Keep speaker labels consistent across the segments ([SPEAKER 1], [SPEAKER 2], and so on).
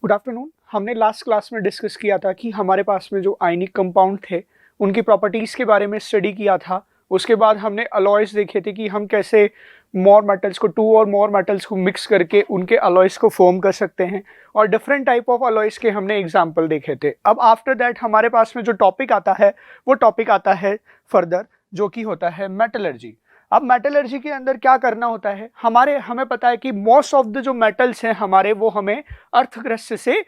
[SPEAKER 1] Good afternoon. हमने last class में discuss किया था कि हमारे पास में जो आयनिक कंपाउंड थे उनकी प्रॉपर्टीज़ के बारे में स्टडी किया था। उसके बाद हमने अलॉयज़ देखे थे कि हम कैसे मोर मेटल्स को टू और मोर मेटल्स को मिक्स करके उनके अलॉयज़ को फॉर्म कर सकते हैं और डिफरेंट टाइप ऑफ अलॉयज़ के हमने एग्जाम्पल देखे थे। अब आफ्टर दैट हमारे पास में जो टॉपिक आता है वो टॉपिक आता है फर्दर, जो कि होता है मेटलर्जी। अब मेटलर्जी के अंदर क्या करना होता है, हमें पता है कि मोस्ट ऑफ द जो मेटल्स हैं हमारे वो हमें अर्थ क्रस्ट से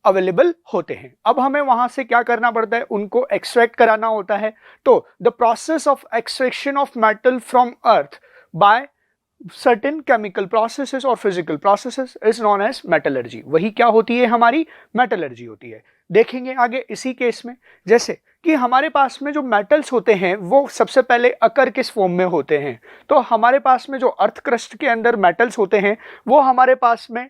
[SPEAKER 1] अवेलेबल होते हैं। अब हमें वहां से क्या करना पड़ता है, उनको एक्सट्रैक्ट कराना होता है। तो the process of extraction of metal from earth by certain chemical processes और physical processes is known as metallurgy. वही क्या होती है, हमारी मेटलर्जी होती है। देखेंगे आगे इसी केस में, जैसे कि हमारे पास में जो मेटल्स होते हैं वो सबसे पहले अकर किस फॉर्म में होते हैं। तो हमारे पास में जो अर्थ क्रस्ट के अंदर मेटल्स होते हैं वो हमारे पास में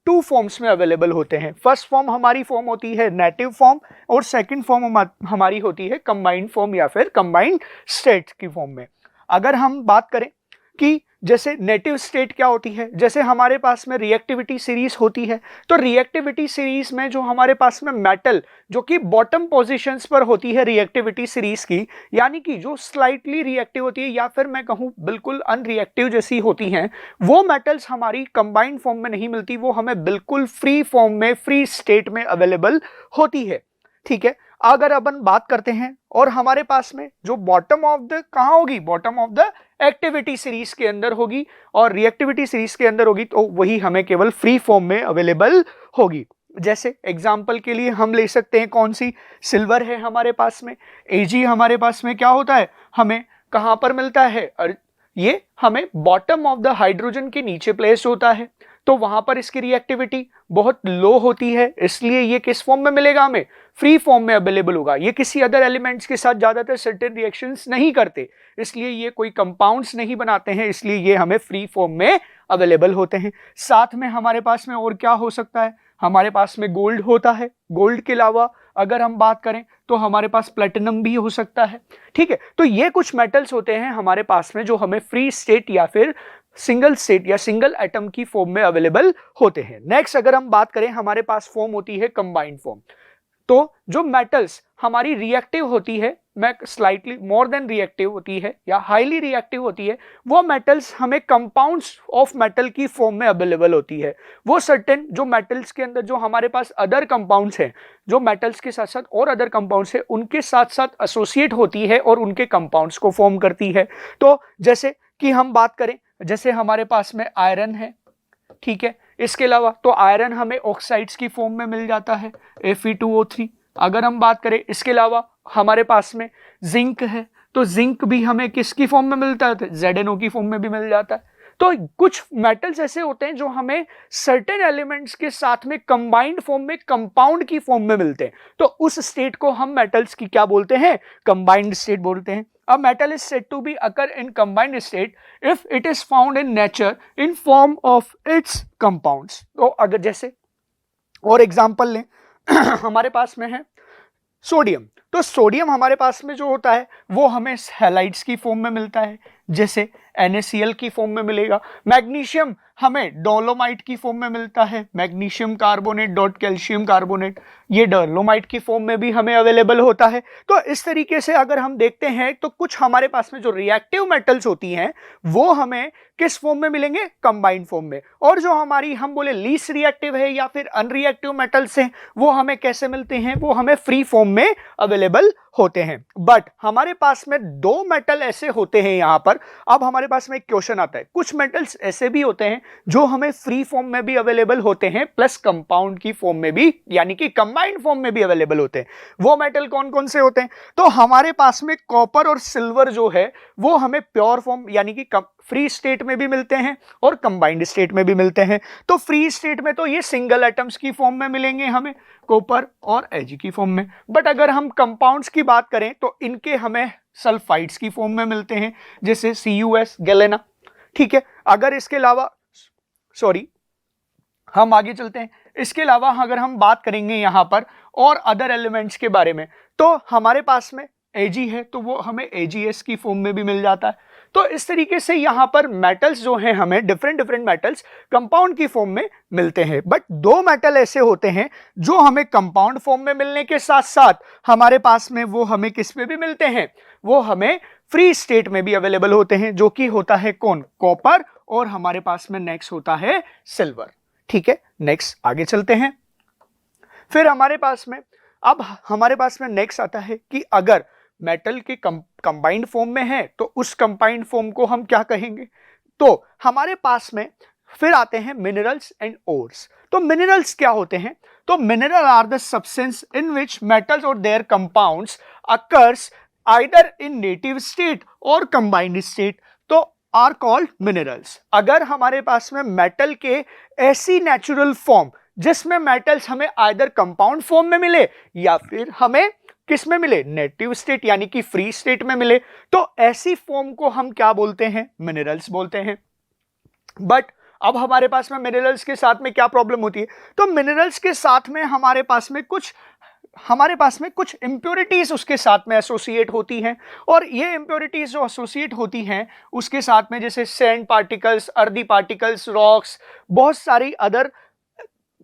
[SPEAKER 1] टू फॉर्म्स में अवेलेबल होते हैं। फर्स्ट फॉर्म हमारी फॉर्म होती है नेटिव फॉर्म और सेकंड फॉर्म हमारी होती है कंबाइंड फॉर्म या फिर कंबाइंड स्टेट की फॉर्म में। अगर हम बात करें कि जैसे नेटिव स्टेट क्या होती है, जैसे हमारे पास में रिएक्टिविटी सीरीज होती है, तो रिएक्टिविटी सीरीज में जो हमारे पास में मेटल जो कि बॉटम पोजीशंस पर होती है रिएक्टिविटी सीरीज की, यानी कि जो स्लाइटली रिएक्टिव होती है या फिर मैं कहूं बिल्कुल अनरिएक्टिव जैसी होती हैं, वो मेटल्स हमारी कंबाइंड फॉर्म में नहीं मिलती, वो हमें बिल्कुल फ्री फॉर्म में फ्री स्टेट में अवेलेबल होती है। ठीक है, अगर अपन बात करते हैं और हमारे पास में जो बॉटम ऑफ द कहां होगी, bottom of the activity series के अंदर होगी और रिएक्टिविटी सीरीज के अंदर होगी, तो वही हमें केवल फ्री फॉर्म में अवेलेबल होगी। जैसे एग्जांपल के लिए हम ले सकते हैं कौन सी, सिल्वर है हमारे पास में, Ag हमारे पास में क्या होता है, हमें कहां पर मिलता है, और ये हमें बॉटम ऑफ द हाइड्रोजन के नीचे प्लेस होता है, तो वहां पर इसकी रिएक्टिविटी बहुत लो होती है, इसलिए ये किस फॉर्म में मिलेगा, हमें फ्री फॉर्म में अवेलेबल होगा। ये किसी अदर एलिमेंट्स के साथ ज्यादातर सर्टेन रिएक्शंस नहीं करते, इसलिए ये कोई कंपाउंड्स नहीं बनाते हैं, इसलिए ये हमें फ्री फॉर्म में अवेलेबल होते हैं। साथ में हमारे पास में और क्या हो सकता है, हमारे पास में गोल्ड होता है। गोल्ड के अलावा अगर हम बात करें तो हमारे पास प्लेटिनम भी हो सकता है। ठीक है, तो ये कुछ मेटल्स होते हैं हमारे पास में जो हमें फ्री स्टेट या फिर सिंगल स्टेट या सिंगल एटम की फॉर्म में अवेलेबल होते हैं। नेक्स्ट अगर हम बात करें, हमारे पास फॉर्म होती है कंबाइंड फॉर्म। तो जो मेटल्स हमारी रिएक्टिव होती है, मैं स्लाइटली मोर देन रिएक्टिव होती है या हाईली रिएक्टिव होती है, वो मेटल्स हमें कंपाउंड्स ऑफ मेटल की फॉर्म में अवेलेबल होती है। वो सर्टेन जो मेटल्स के अंदर जो हमारे पास अदर कंपाउंड्स हैं, जो मेटल्स के साथ साथ और अदर कंपाउंड्स हैं, उनके साथ साथ एसोसिएट होती है और उनके कंपाउंड्स को फॉर्म करती है। तो जैसे कि हम बात करें, जैसे हमारे पास में आयरन है, ठीक है, इसके अलावा तो आयरन हमें ऑक्साइड्स की फॉर्म में मिल जाता है, Fe2O3। अगर हम बात करें इसके अलावा हमारे पास में जिंक है, तो जिंक भी हमें किसकी फॉर्म में मिलता है, ZnO की फॉर्म में भी मिल जाता है। तो कुछ मेटल्स ऐसे होते हैं जो हमें सर्टेन एलिमेंट्स के साथ में कंबाइंड फॉर्म में कंपाउंड की फॉर्म में मिलते हैं, तो उस स्टेट को हम मेटल्स की क्या बोलते हैं, कंबाइंड स्टेट बोलते हैं। A metal is said to be occur in combined state if it is found in nature in form of its compounds। तो अगर जैसे और एग्जांपल लें हमारे पास में है सोडियम, तो सोडियम हमारे पास में जो होता है वो हमें हैलाइड्स की फॉर्म में मिलता है, जैसे NaCl की फॉर्म में मिलेगा। मैग्नीशियम हमें डोलोमाइट की फॉर्म में मिलता है, magnesium carbonate dot calcium carbonate, ये डोलोमाइट की फॉर्म में भी हमें अवेलेबल होता है। तो इस तरीके से अगर हम देखते हैं तो कुछ हमारे पास में जो रिएक्टिव मेटल्स होती हैं वो हमें किस फॉर्म में मिलेंगे, कंबाइंड फॉर्म में, और जो हमारी हम बोले लीस्ट रिएक्टिव है या फिर अनरिएक्टिव मेटल्स हैं वो हमें कैसे मिलते हैं, वो हमें फ्री फॉर्म में अवेलेबल होते हैं। बट हमारे पास में दो मेटल ऐसे होते हैं यहां पर। अब हमारे पास में एक क्वेश्चन आता है, कुछ मेटल्स ऐसे भी होते हैं जो हमें फ्री फॉर्म में भी अवेलेबल होते हैं प्लस कंपाउंड की फॉर्म में भी, यानी कि कंबाइंड फॉर्म में भी अवेलेबल होते हैं। वो मेटल कौन कौन से होते हैं, तो हमारे पास में कॉपर और सिल्वर जो है वो हमें प्योर फॉर्म यानी कि फ्री स्टेट में भी मिलते हैं और कंबाइंड स्टेट में भी मिलते हैं। तो फ्री स्टेट में तो ये सिंगल एटम्स की फॉर्म में मिलेंगे हमें, कॉपर और Ag की फॉर्म में। बट अगर हम कंपाउंड्स की बात करें तो इनके हमें सल्फाइड्स की फॉर्म में मिलते हैं, जैसे CuS, गैलेना। ठीक है, अगर इसके अलावा हम आगे चलते हैं। इसके अलावा अगर हम बात करेंगे यहां पर और अदर एलिमेंट्स के बारे में, तो हमारे पास में Ag है तो वो हमें AgS की फॉर्म में भी मिल जाता है। तो इस तरीके से यहाँ पर मेटल्स जो हैं हमें डिफरेंट डिफरेंट मेटल्स कंपाउंड की फॉर्म में मिलते हैं। बट दो मेटल ऐसे होते हैं जो हमें कंपाउंड फॉर्म में मिलने के साथ साथ हमारे पास में वो हमें किस में भी मिलते हैं, वो हमें फ्री स्टेट में भी अवेलेबल होते हैं, जो कि होता है कौन, कॉपर, और हमारे पास में नेक्स्ट होता है सिल्वर। ठीक है, नेक्स्ट आगे चलते हैं। फिर हमारे पास में नेक्स्ट आता है कि अगर मेटल के कंबाइंड फॉर्म में है तो उस कंबाइंड फॉर्म को हम क्या कहेंगे। तो हमारे पास में फिर आते हैं मिनरल्स एंड ओर्स। तो मिनरल्स क्या होते हैं, तो mineral are the substance in which metals or their compounds occurs either in native state or combined state, तो आर कॉल्ड मिनरल्स। अगर हमारे पास में मेटल के ऐसी नेचुरल फॉर्म जिसमें मेटल्स हमें आइदर कंपाउंड फॉर्म में मिले या फिर हमें किस में मिले, नेटिव स्टेट यानी कि फ्री स्टेट में मिले, तो ऐसी फॉर्म को हम क्या बोलते हैं, मिनरल्स बोलते हैं। बट अब हमारे पास में मिनरल्स के साथ में क्या प्रॉब्लम होती है, तो मिनरल्स के साथ में हमारे पास में कुछ इंप्योरिटीज उसके साथ में एसोसिएट होती हैं, और ये इंप्योरिटीज जो एसोसिएट होती हैं उसके साथ में जैसे sand particles, earthy particles, rocks, बहुत सारी अदर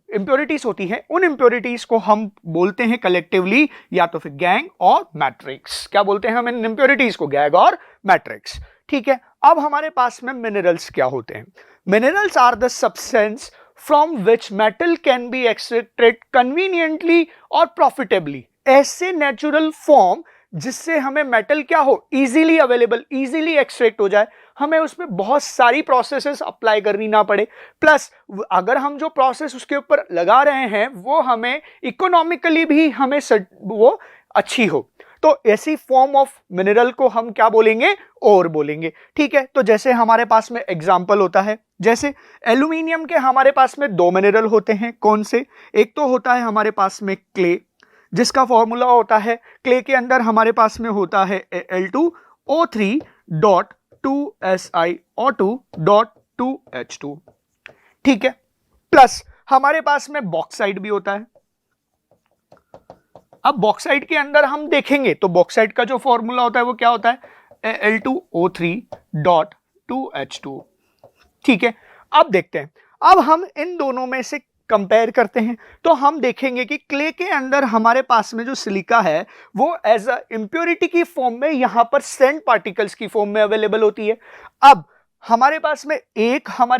[SPEAKER 1] इंप्योरिटीज होती हैं। उन इंप्योरिटीज को हम बोलते हैं कलेक्टिवली या तो फिर गैंग और मैट्रिक्स। क्या बोलते हैं हम इन इंप्योरिटीज को, गैंग और मैट्रिक्स। ठीक है, अब हमारे पास में मिनरल्स क्या होते हैं। Minerals are the substance from which metal can be extracted conveniently और प्रॉफिटेबली। ऐसे नेचुरल फॉर्म जिससे हमें मेटल क्या हो, इजीली अवेलेबल, इजीली एक्सट्रैक्ट हो जाए, हमें उसमें बहुत सारी प्रोसेसेस अप्लाई करनी ना पड़े, प्लस अगर हम जो प्रोसेस उसके ऊपर लगा रहे हैं वो हमें इकोनॉमिकली भी हमें वो अच्छी हो, तो ऐसी फॉर्म ऑफ मिनरल को हम क्या बोलेंगे, ओर बोलेंगे। ठीक है, तो जैसे हमारे पास में एग्जांपल होता है, जैसे एल्यूमिनियम के हमारे पास में दो मिनरल होते हैं, कौन से, एक तो होता है हमारे पास में क्ले, जिसका फॉर्मूला होता है, क्ले के अंदर हमारे पास में होता है Al2O3.2SiO2.2H2। ठीक है, प्लस हमारे पास में बॉक्साइट भी होता है। अब बॉक्साइट के अंदर हम देखेंगे तो बॉक्साइट का जो फॉर्मूला होता है वो क्या होता है, Al2O3.2H2। ठीक है, अब देखते हैं, अब हम इन दोनों में से कंपेयर करते हैं तो हम देखेंगे कि क्ले के अंदर हमारे पास में जो सिलिका है वो एज अ इंप्योरिटी की फॉर्म में यहां पर सैंड पार्टिकल्स की फॉर्म में अवेलेबल होती है। अब हमारे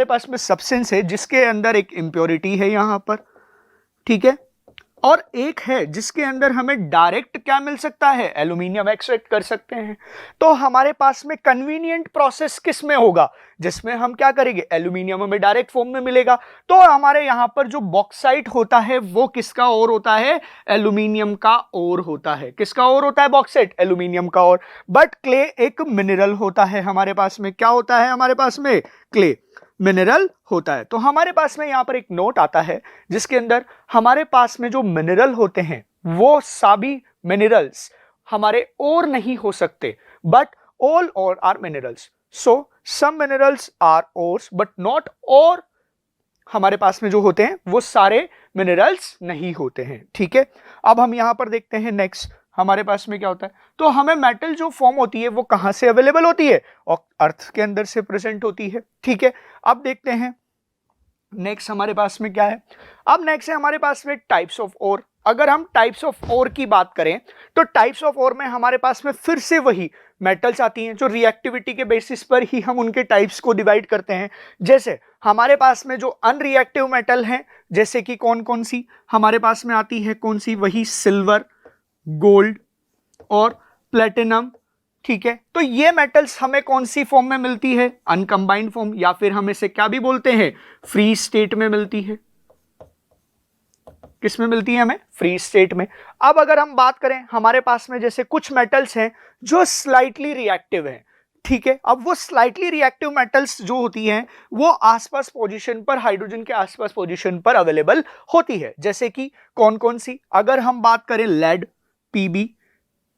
[SPEAKER 1] पास में सब्सटेंस है जिसके अंदर एक इंप्योरिटी है यहां पर, ठीक है, और एक है जिसके अंदर हमें डायरेक्ट क्या मिल सकता है, एल्यूमिनियम एक्सट्रैक्ट कर सकते हैं। तो हमारे पास में कन्वीनियंट प्रोसेस किस में होगा, जिसमें हम क्या करेंगे, एल्यूमिनियम हमें डायरेक्ट फॉर्म में मिलेगा। तो हमारे यहां पर जो बॉक्साइट होता है वो किसका और होता है, एल्यूमिनियम का और होता है। किसका और होता है बॉक्साइट, एल्यूमिनियम का और। बट क्ले एक मिनरल होता है हमारे पास में, क्या होता है हमारे पास में, क्ले मिनरल होता है। तो हमारे पास में यहां पर एक नोट आता है जिसके अंदर हमारे पास में जो मिनरल होते हैं वो सभी मिनरल्स हमारे और नहीं हो सकते, but all ore are minerals. So some minerals are ores but not ore हमारे पास में जो होते हैं वो सारे मिनरल्स नहीं होते हैं। ठीक है, अब हम यहां पर देखते हैं नेक्स्ट हमारे पास में क्या होता है। तो हमें मेटल जो फॉर्म होती है वो कहां से अवेलेबल होती है, और अर्थ के अंदर से प्रेजेंट होती है। ठीक है, अब देखते हैं नेक्स्ट हमारे पास में क्या है। अब नेक्स्ट है हमारे पास में टाइप्स ऑफ ओर। अगर हम टाइप्स ऑफ ओर की बात करें तो टाइप्स ऑफ ओर में हमारे पास में फिर से वही मेटल्स आती हैं जो रिएक्टिविटी के बेसिस पर ही हम उनके टाइप्स को डिवाइड करते हैं। जैसे हमारे पास में जो अनरिएक्टिव मेटल हैं, जैसे कि कौन कौन सी हमारे पास में आती है, कौन सी, वही सिल्वर, गोल्ड और प्लेटिनम। ठीक है, तो ये मेटल्स हमें कौन सी फॉर्म में मिलती है, अनकंबाइंड फॉर्म, या फिर हम इसे क्या भी बोलते हैं, फ्री स्टेट में मिलती है। किस में मिलती है हमें, फ्री स्टेट में। अब अगर हम बात करें हमारे पास में जैसे कुछ मेटल्स हैं जो स्लाइटली रिएक्टिव हैं। ठीक है, अब वो स्लाइटली रिएक्टिव मेटल्स जो होती हैं वो आसपास पोजीशन पर, हाइड्रोजन के आसपास पोजीशन पर अवेलेबल होती है। जैसे कि कौन कौन सी, अगर हम बात करें लेड, पीबी,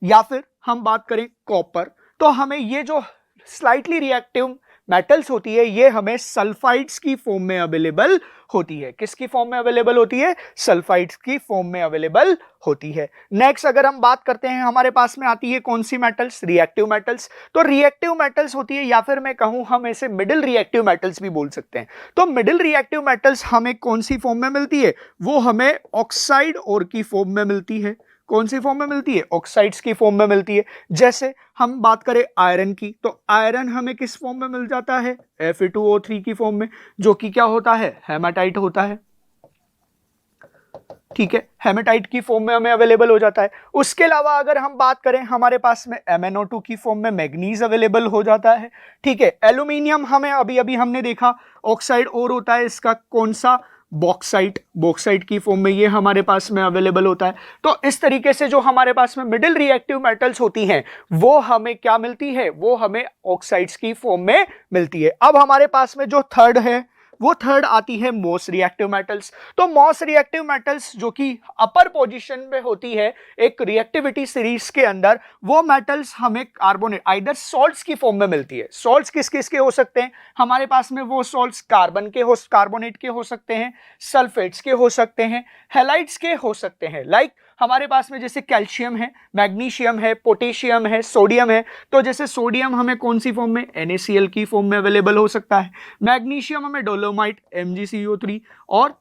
[SPEAKER 1] या फिर हम बात करें कॉपर, तो हमें ये जो स्लाइटली रिएक्टिव मेटल्स होती है ये हमें सल्फाइड्स की फॉर्म में अवेलेबल होती है। किसकी फॉर्म में अवेलेबल होती है? सल्फाइड्स की फॉर्म में अवेलेबल होती है। नेक्स्ट अगर हम बात करते हैं, हमारे पास में आती है कौन सी मेटल्स? Reactive metals. तो रिएक्टिव मेटल्स होती है, या फिर मैं कहूं हम इसे मिडिल रिएक्टिव मेटल्स भी बोल सकते हैं। तो मिडिल रिएक्टिव मेटल्स हमें कौन सी फॉर्म में मिलती है? वो हमें ऑक्साइड ओर की फॉर्म में मिलती है। कौन सी फॉर्म में मिलती है? ऑक्साइड्स की फॉर्म में मिलती है। जैसे हम बात करें आयरन की, तो आयरन हमें किस फॉर्म में मिल जाता है? Fe2O3 की फॉर्म में, जो कि क्या होता है? हेमाटाइट होता है। ठीक है, हेमेटाइट की फॉर्म में हमें अवेलेबल हो जाता है। उसके अलावा अगर हम बात करें, हमारे पास में MnO2 की फॉर्म में मैग्नीज अवेलेबल हो जाता है। ठीक है, एल्यूमिनियम हमें अभी अभी हमने देखा ऑक्साइड और होता है, इसका कौन सा? बॉक्साइट। बॉक्साइट की फॉर्म में ये हमारे पास में अवेलेबल होता है। तो इस तरीके से जो हमारे पास में मिडिल रिएक्टिव मेटल्स होती हैं वो हमें क्या मिलती है? वो हमें ऑक्साइड्स की फॉर्म में मिलती है। अब हमारे पास में जो थर्ड है, वो थर्ड आती है मोस्ट रिएक्टिव मेटल्स। तो मोस्ट रिएक्टिव मेटल्स जो कि अपर पोजीशन में होती है एक रिएक्टिविटी सीरीज के अंदर, वो मेटल्स हमें कार्बोनेट आइदर सॉल्ट्स की फॉर्म में मिलती है। सॉल्ट्स किस किस के हो सकते हैं हमारे पास में? वो सॉल्ट्स कार्बोनेट के हो सकते हैं, सल्फेट्स के हो सकते हैं, हैलाइड्स के हो सकते हैं। लाइक हमारे पास में जैसे कैल्शियम है, मैग्नीशियम है, पोटेशियम है, सोडियम है। तो जैसे सोडियम हमें कौन सी फॉर्म में? NaCl की फॉर्म में अवेलेबल हो सकता है। मैग्नीशियम हमें डोलोमाइट MgCO3 और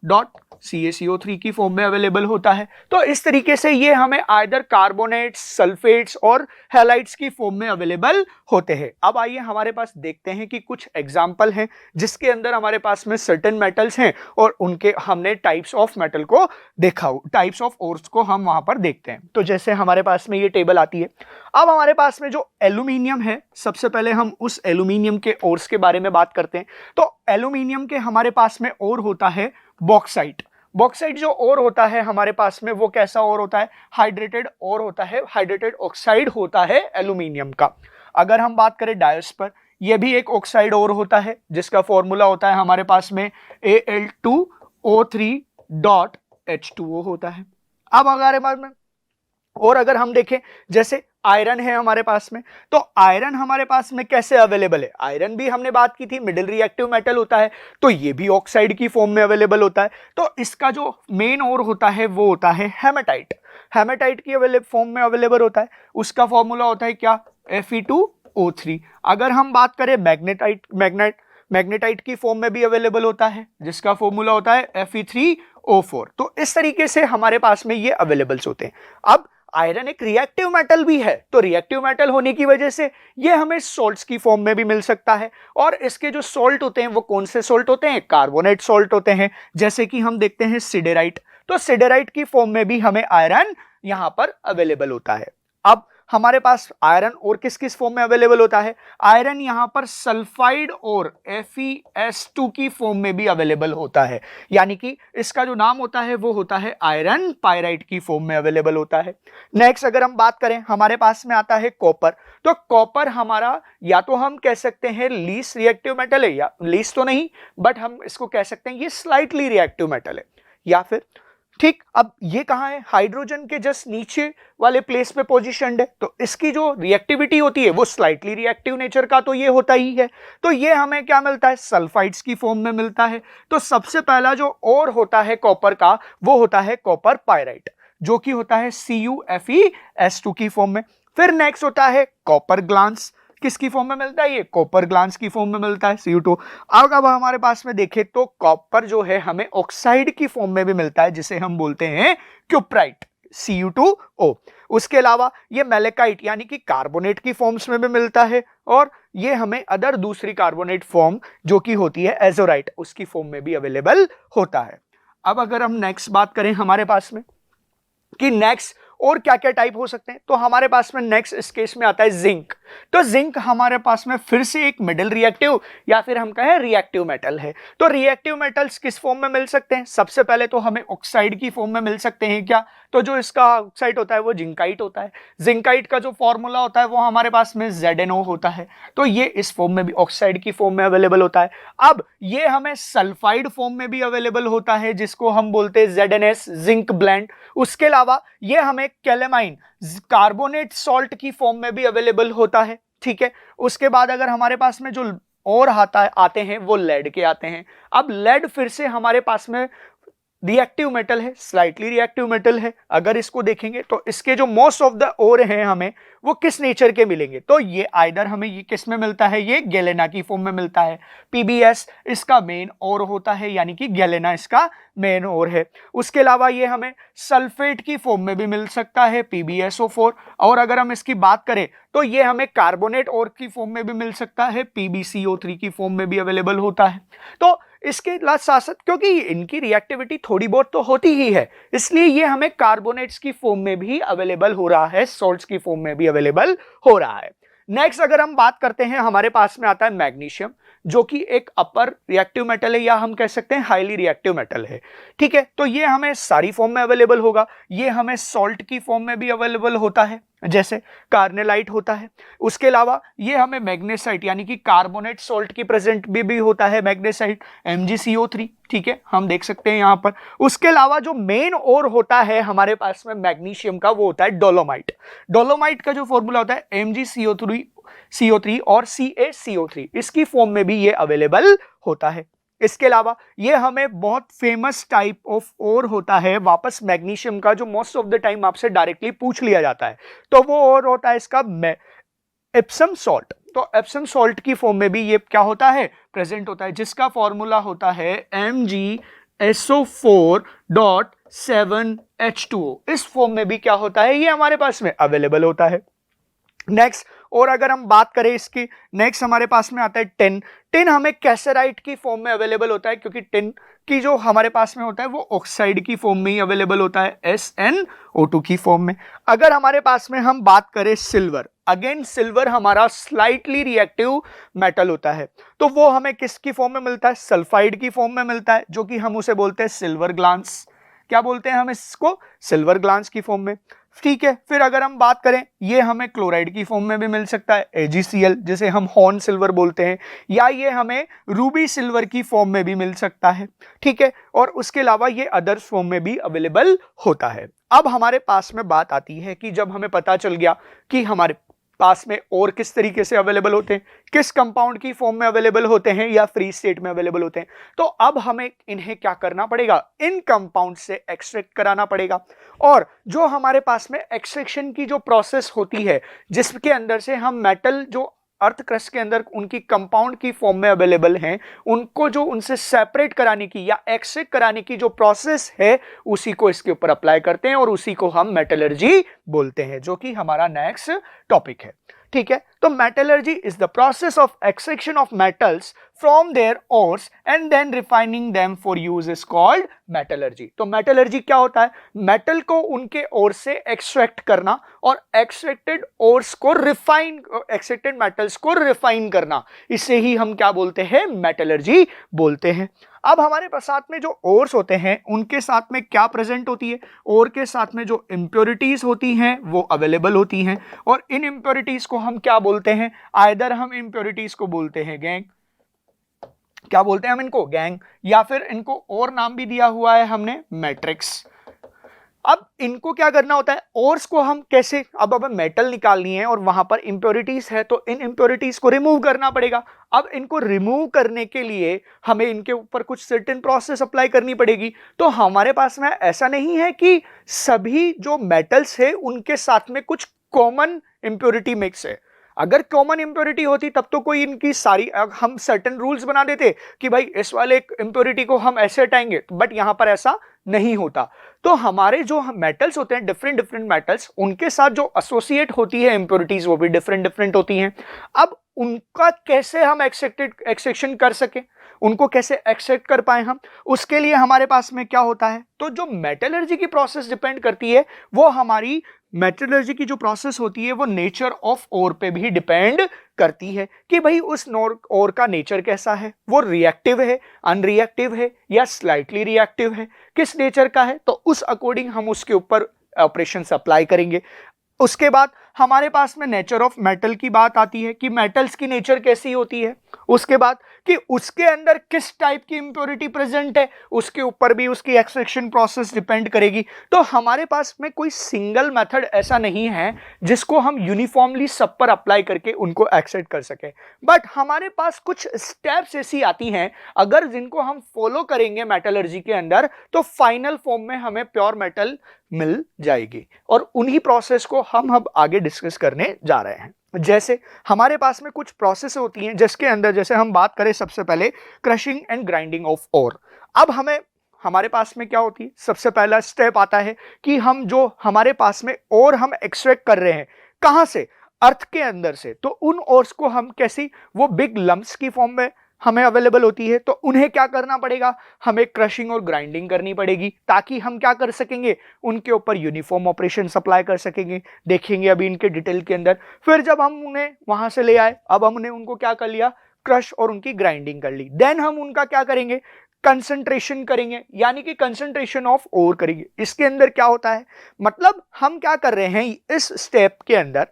[SPEAKER 1] CaCO3 की फॉर्म में अवेलेबल होता है। तो इस तरीके से ये हमें आइदर कार्बोनेट्स, सल्फेट्स और हैलाइड्स की फॉर्म में अवेलेबल होते हैं। अब आइए हमारे पास देखते हैं कि कुछ एग्जाम्पल हैं जिसके अंदर हमारे पास में सर्टेन मेटल्स हैं और उनके हमने टाइप्स ऑफ मेटल को देखा, टाइप्स ऑफ ओर्स को हम वहां पर देखते हैं। तो जैसे हमारे पास में ये टेबल आती है। अब हमारे पास में जो एल्यूमिनियम है, सबसे पहले हम उस एल्यूमिनियम के ओर्स के बारे में बात करते हैं। तो एल्यूमिनियम के हमारे पास में ओर होता है बॉक्साइट। बॉक्साइट जो ओर होता है हमारे पास में, वो कैसा ओर होता है? हाइड्रेटेड ओर होता है, हाइड्रेटेड ऑक्साइड होता है एल्यूमिनियम का। अगर हम बात करें डायस्पर, यह भी एक ऑक्साइड ओर होता है जिसका फॉर्मूला होता है हमारे पास में Al2O3.H2O होता है। अब हमारे पास में और अगर हम देखें, जैसे आयरन है हमारे पास में, तो आयरन हमारे पास में कैसे अवेलेबल है? आयरन भी हमने बात की थी मिडिल रिएक्टिव मेटल होता है, तो ये भी ऑक्साइड की फॉर्म में अवेलेबल होता है। तो इसका जो मेन ओर होता है वो होता है हेमेटाइट। हेमेटाइट की फॉर्म में अवेलेबल होता है। उसका फॉर्मूला होता है क्या? Fe2O3। अगर हम बात करें मैग्नेटाइट की फॉर्म में भी अवेलेबल होता है, जिसका फॉर्मूला होता है Fe3O4। तो इस तरीके से हमारे पास में ये अवेलेबल्स होते हैं। अब आयरन एक रिएक्टिव मेटल भी है, तो रिएक्टिव मेटल होने की वजह से ये हमें सॉल्ट्स की फॉर्म में भी मिल सकता है। और इसके जो सॉल्ट होते हैं वो कौन से सॉल्ट होते हैं? कार्बोनेट सॉल्ट होते हैं। जैसे कि हम देखते हैं सिडेराइट, तो सिडेराइट की फॉर्म में भी हमें आयरन यहां पर अवेलेबल होता है। अब हमारे पास आयरन और किस किस फॉर्म में अवेलेबल होता है? आयरन यहां पर सल्फाइड और FeS2 की फॉर्म में भी अवेलेबल होता है, यानी कि इसका जो नाम होता है वो होता है आयरन पायराइट की फॉर्म में अवेलेबल होता है। नेक्स्ट अगर हम बात करें, हमारे पास में आता है कॉपर। तो कॉपर हमारा, या तो हम कह सकते हैं लीस्ट रिएक्टिव मेटल है, या लीस्ट तो नहीं बट हम इसको कह सकते हैं ये स्लाइटली रिएक्टिव मेटल है, या फिर ठीक। अब ये कहां है? हाइड्रोजन के जस्ट नीचे वाले प्लेस पे पोजीशनड है, तो इसकी जो रिएक्टिविटी होती है वो स्लाइटली रिएक्टिव नेचर का तो ये होता ही है। तो ये हमें क्या मिलता है? सल्फाइड्स की फॉर्म में मिलता है। तो सबसे पहला जो और होता है कॉपर का, वो होता है कॉपर पायराइट, जो कि होता है CuFeS2 की फॉर्म में। फिर नेक्स्ट होता है कॉपर ग्लांस। किसकी फॉर्म में मिलता है? ये कॉपर ग्लांस की फॉर्म में मिलता है, Cu2। अब हमारे पास में देखें तो कॉपर जो है हमें ऑक्साइड की फॉर्म में भी मिलता है, जिसे हम बोलते हैं क्यूप्राइट, Cu2O। उसके अलावा ये मेलेकाइट यानी कि कार्बोनेट की फॉर्म्स में भी मिलता है, और ये हमें अदर दूसरी कार्बोनेट फॉर्म जो कि होती है एजोराइट, उसकी फॉर्म में भी अवेलेबल होता है। अब अगर हम नेक्स्ट बात करें हमारे पास में कि नेक्स्ट और क्या क्या टाइप हो सकते हैं, तो हमारे पास में नेक्स्ट इस केस में आता है जिंक। तो जिंक हमारे पास में फिर से एक मिडिल रिएक्टिव या फिर हम कहें रिएक्टिव मेटल है। तो रिएक्टिव मेटल्स किस फॉर्म में मिल सकते हैं? सबसे पहले तो हमें ऑक्साइड की फॉर्म में मिल सकते हैं। क्या? तो जो इसका ऑक्साइड होता है वो जिंकाइट होता है। जिंकाइट का जो फॉर्मूला होता है वो हमारे पास में ZnO होता है, तो ये इस फॉर्म में भी ऑक्साइड की फॉर्म में अवेलेबल होता है। अब ये हमें सल्फाइड फॉर्म में भी अवेलेबल होता है, जिसको हम बोलते हैं ZnS, जिंक ब्लेंड। उसके अलावा ये हमें कैलेमाइन, कार्बोनेट सॉल्ट की फॉर्म में भी अवेलेबल होता है। ठीक है, उसके बाद अगर हमारे पास में जो और आते हैं वो लेड के आते हैं। अब लेड फिर से हमारे पास में रिएक्टिव मेटल है, स्लाइटली रिएक्टिव मेटल है। अगर इसको देखेंगे तो इसके जो मोस्ट ऑफ द ओर हैं हमें वो किस नेचर के मिलेंगे, तो ये आइदर हमें ये किस में मिलता है, ये गैलेना की फॉर्म में मिलता है। पीबीएस इसका मेन ओर होता है, यानी कि गैलेना इसका मेन ओर है। उसके अलावा ये हमें सल्फेट की फॉर्म में भी मिल सकता है, PbSO4। और अगर हम इसकी बात करें तो ये हमें कार्बोनेट ओर की फॉर्म में भी मिल सकता है, PbCO3 की फॉर्म में भी अवेलेबल होता है। तो इसके साथ साथ क्योंकि इनकी रिएक्टिविटी थोड़ी बहुत तो होती ही है, इसलिए ये हमें कार्बोनेट्स की फॉर्म में भी अवेलेबल हो रहा है, सॉल्ट्स की फॉर्म में भी अवेलेबल हो रहा है। नेक्स्ट अगर हम बात करते हैं, हमारे पास में आता है मैग्नीशियम, जो कि एक अपर रिएक्टिव मेटल है, या हम कह सकते हैं हाईली रिएक्टिव मेटल है। ठीक है, तो ये हमें सारी फॉर्म में अवेलेबल होगा। ये हमें सॉल्ट की फॉर्म में भी अवेलेबल होता है, जैसे कार्नेलाइट होता है। उसके अलावा ये हमें मैग्नेसाइट यानी कि कार्बोनेट सॉल्ट की प्रेजेंट भी होता है, मैग्नेसाइट MgCO3। ठीक है, हम देख सकते हैं यहां पर। उसके अलावा जो मेन और होता है हमारे पास में मैग्नीशियम का, वो होता है डोलोमाइट। डोलोमाइट का जो फॉर्मूला होता है MgCO3 और CaCO3, इसकी फॉर्म में भी ये अवेलेबल होता है। इसके अलावा ये हमें बहुत फेमस टाइप ऑफ और होता है वापस मैग्नीशियम का, जो मोस्ट ऑफ द टाइम आपसे डायरेक्टली पूछ लिया जाता है, तो वो और होता है इसका एप्सम सॉल्ट। तो एप्सम सॉल्ट की फॉर्म में भी ये क्या होता है, प्रेजेंट होता है, जिसका फॉर्मूला होता है MgSO4.7H2O। इस फॉर्म में भी क्या होता है, ये हमारे पास में अवेलेबल होता है। नेक्स्ट, और अगर हम बात करें इसकी, नेक्स्ट हमारे पास में आता है टिन। टिन हमें कैसेराइट की फॉर्म में अवेलेबल होता है, क्योंकि टिन की जो हमारे पास में होता है वो ऑक्साइड की फॉर्म में ही अवेलेबल होता है, SnO2 की फॉर्म में। अगर हमारे पास में हम बात करें सिल्वर, अगेन सिल्वर हमारा स्लाइटली रिएक्टिव मेटल होता है, तो वो हमें किसकी फॉर्म में मिलता है, सल्फाइड की फॉर्म में मिलता है, जो कि हम उसे बोलते हैं सिल्वर ग्लांस। क्या बोलते हैं हम इसको, सिल्वर ग्लांस की फॉर्म में। ठीक है, फिर अगर हम बात करें, ये हमें क्लोराइड की फॉर्म में भी मिल सकता है, AgCl, जिसे हम हॉर्न सिल्वर बोलते हैं, या ये हमें रूबी सिल्वर की फॉर्म में भी मिल सकता है। ठीक है, और उसके अलावा ये अदर्स फॉर्म में भी अवेलेबल होता है। अब हमारे पास में बात आती है कि जब हमें पता चल गया कि हमारे पास में और किस तरीके से अवेलेबल होते हैं, किस कंपाउंड की फॉर्म में अवेलेबल होते हैं या फ्री स्टेट में अवेलेबल होते हैं, तो अब हमें इन्हें क्या करना पड़ेगा, इन कंपाउंड से एक्सट्रैक्ट कराना पड़ेगा। और जो हमारे पास में एक्सट्रैक्शन की जो प्रोसेस होती है, जिसके अंदर से हम मेटल जो अर्थ क्रस्ट के अंदर उनकी कंपाउंड की फॉर्म में अवेलेबल हैं, उनको जो उनसे सेपरेट कराने की या एक्सट्रैक्ट कराने की जो प्रोसेस है, उसी को इसके ऊपर अप्लाई करते हैं, और उसी को हम मेटलर्जी बोलते हैं, जो कि हमारा नेक्स्ट टॉपिक है। ठीक है, तो metallurgy is the process of extraction of metals from their ores and then refining them for use is called metallurgy. तो मेटलर्जी क्या होता है, मेटल को उनके ओर से एक्सट्रैक्ट करना और एक्सट्रैक्टेड ओर्स को रिफाइन, एक्सट्रैक्टेड मेटल्स को रिफाइन करना, इसे ही हम क्या बोलते हैं, मेटलर्जी बोलते हैं। अब हमारे पास साथ में जो ओर्स होते हैं, उनके साथ में क्या प्रेजेंट होती है, ओर के साथ में जो इंप्योरिटीज होती हैं वो अवेलेबल होती हैं, और इन इंप्योरिटीज को हम क्या बोलते हैं, आइदर हम इंप्योरिटीज को बोलते हैं गैंग, क्या बोलते हैं हम इनको, गैंग, या फिर इनको और नाम भी दिया हुआ है हमने, मैट्रिक्स। अब इनको क्या करना होता है, ओर्स को हम कैसे, अब मेटल निकालनी है और वहां पर इंप्योरिटीज है, तो इन इंप्योरिटीज को रिमूव करना पड़ेगा। अब इनको रिमूव करने के लिए हमें इनके ऊपर कुछ सर्टेन प्रोसेस अप्लाई करनी पड़ेगी। तो हमारे पास में ऐसा नहीं है कि सभी जो मेटल्स है उनके साथ में कुछ कॉमन इंप्योरिटी मिक्स है। अगर कॉमन इंप्योरिटी होती तब तो कोई इनकी सारी, हम सर्टेन रूल्स बना देते कि भाई इस वाले इंप्योरिटी को हम ऐसे हटाएंगे, बट यहां पर ऐसा नहीं होता। तो हमारे जो मेटल्स होते हैं, डिफरेंट डिफरेंट मेटल्स, उनके साथ जो एसोसिएट होती है इंप्योरिटीज, वो भी डिफरेंट डिफरेंट होती हैं। अब उनका कैसे हम एक्सट्रैक्शन कर सके, उनको कैसे एक्सट्रैक्ट कर पाए हम, उसके लिए हमारे पास में क्या होता है, तो जो मेटलर्जी की प्रोसेस डिपेंड करती है, वो हमारी मेटलर्जी की जो प्रोसेस होती है वो नेचर ऑफ ओर पे भी डिपेंड करती है कि भाई उस ओर का नेचर कैसा है, वो रिएक्टिव है, अनरिएक्टिव है, या स्लाइटली रिएक्टिव है, किस नेचर का है, तो उस अकॉर्डिंग हम उसके ऊपर ऑपरेशन अप्लाई करेंगे। उसके बाद हमारे पास में नेचर ऑफ मेटल की बात आती है कि मेटल्स की नेचर कैसी होती है, उसके बाद कि उसके अंदर किस टाइप की इंप्योरिटी प्रेजेंट है, उसके ऊपर भी उसकी एक्सट्रैक्शन प्रोसेस डिपेंड करेगी। तो हमारे पास में कोई सिंगल मेथड ऐसा नहीं है जिसको हम यूनिफॉर्मली सब पर अप्लाई करके उनको एक्सेप्ट कर सके, बट हमारे पास कुछ स्टेप्स ऐसी आती हैं अगर जिनको हम फॉलो करेंगे मेटलर्जी के अंदर तो फाइनल फॉर्म में हमें प्योर मेटल मिल जाएगी। और उन्हीं प्रोसेस को हम अब आगे डिस्कस करने जा रहे हैं। जैसे हमारे पास में कुछ प्रोसेस होती हैं जिसके अंदर, जैसे हम बात करें सबसे पहले crushing and grinding of ore. अब हमारे पास में क्या होती है, सबसे पहला स्टेप आता है कि हम जो हमारे पास में और हम एक्सट्रैक्ट कर रहे हैं कहां से, अर्थ के अंदर से, तो उन ओर्स को हम कैसी, वो बिग लम्प्स की फॉर्म में हमें अवेलेबल होती है, तो उन्हें क्या करना पड़ेगा, हमें क्रशिंग और ग्राइंडिंग करनी पड़ेगी ताकि हम क्या कर सकेंगे, उनके ऊपर यूनिफॉर्म ऑपरेशन सप्लाई कर सकेंगे। देखेंगे अभी इनके डिटेल के अंदर। फिर जब हम उन्हें वहां से ले आए, अब हमने उनको क्या कर लिया, क्रश और उनकी ग्राइंडिंग कर ली। देन हम उनका क्या करेंगे, कंसंट्रेशन करेंगे, यानी कि कंसंट्रेशन ऑफ ओर करेंगे। इसके अंदर क्या होता है, मतलब हम क्या कर रहे हैं, इस स्टेप के अंदर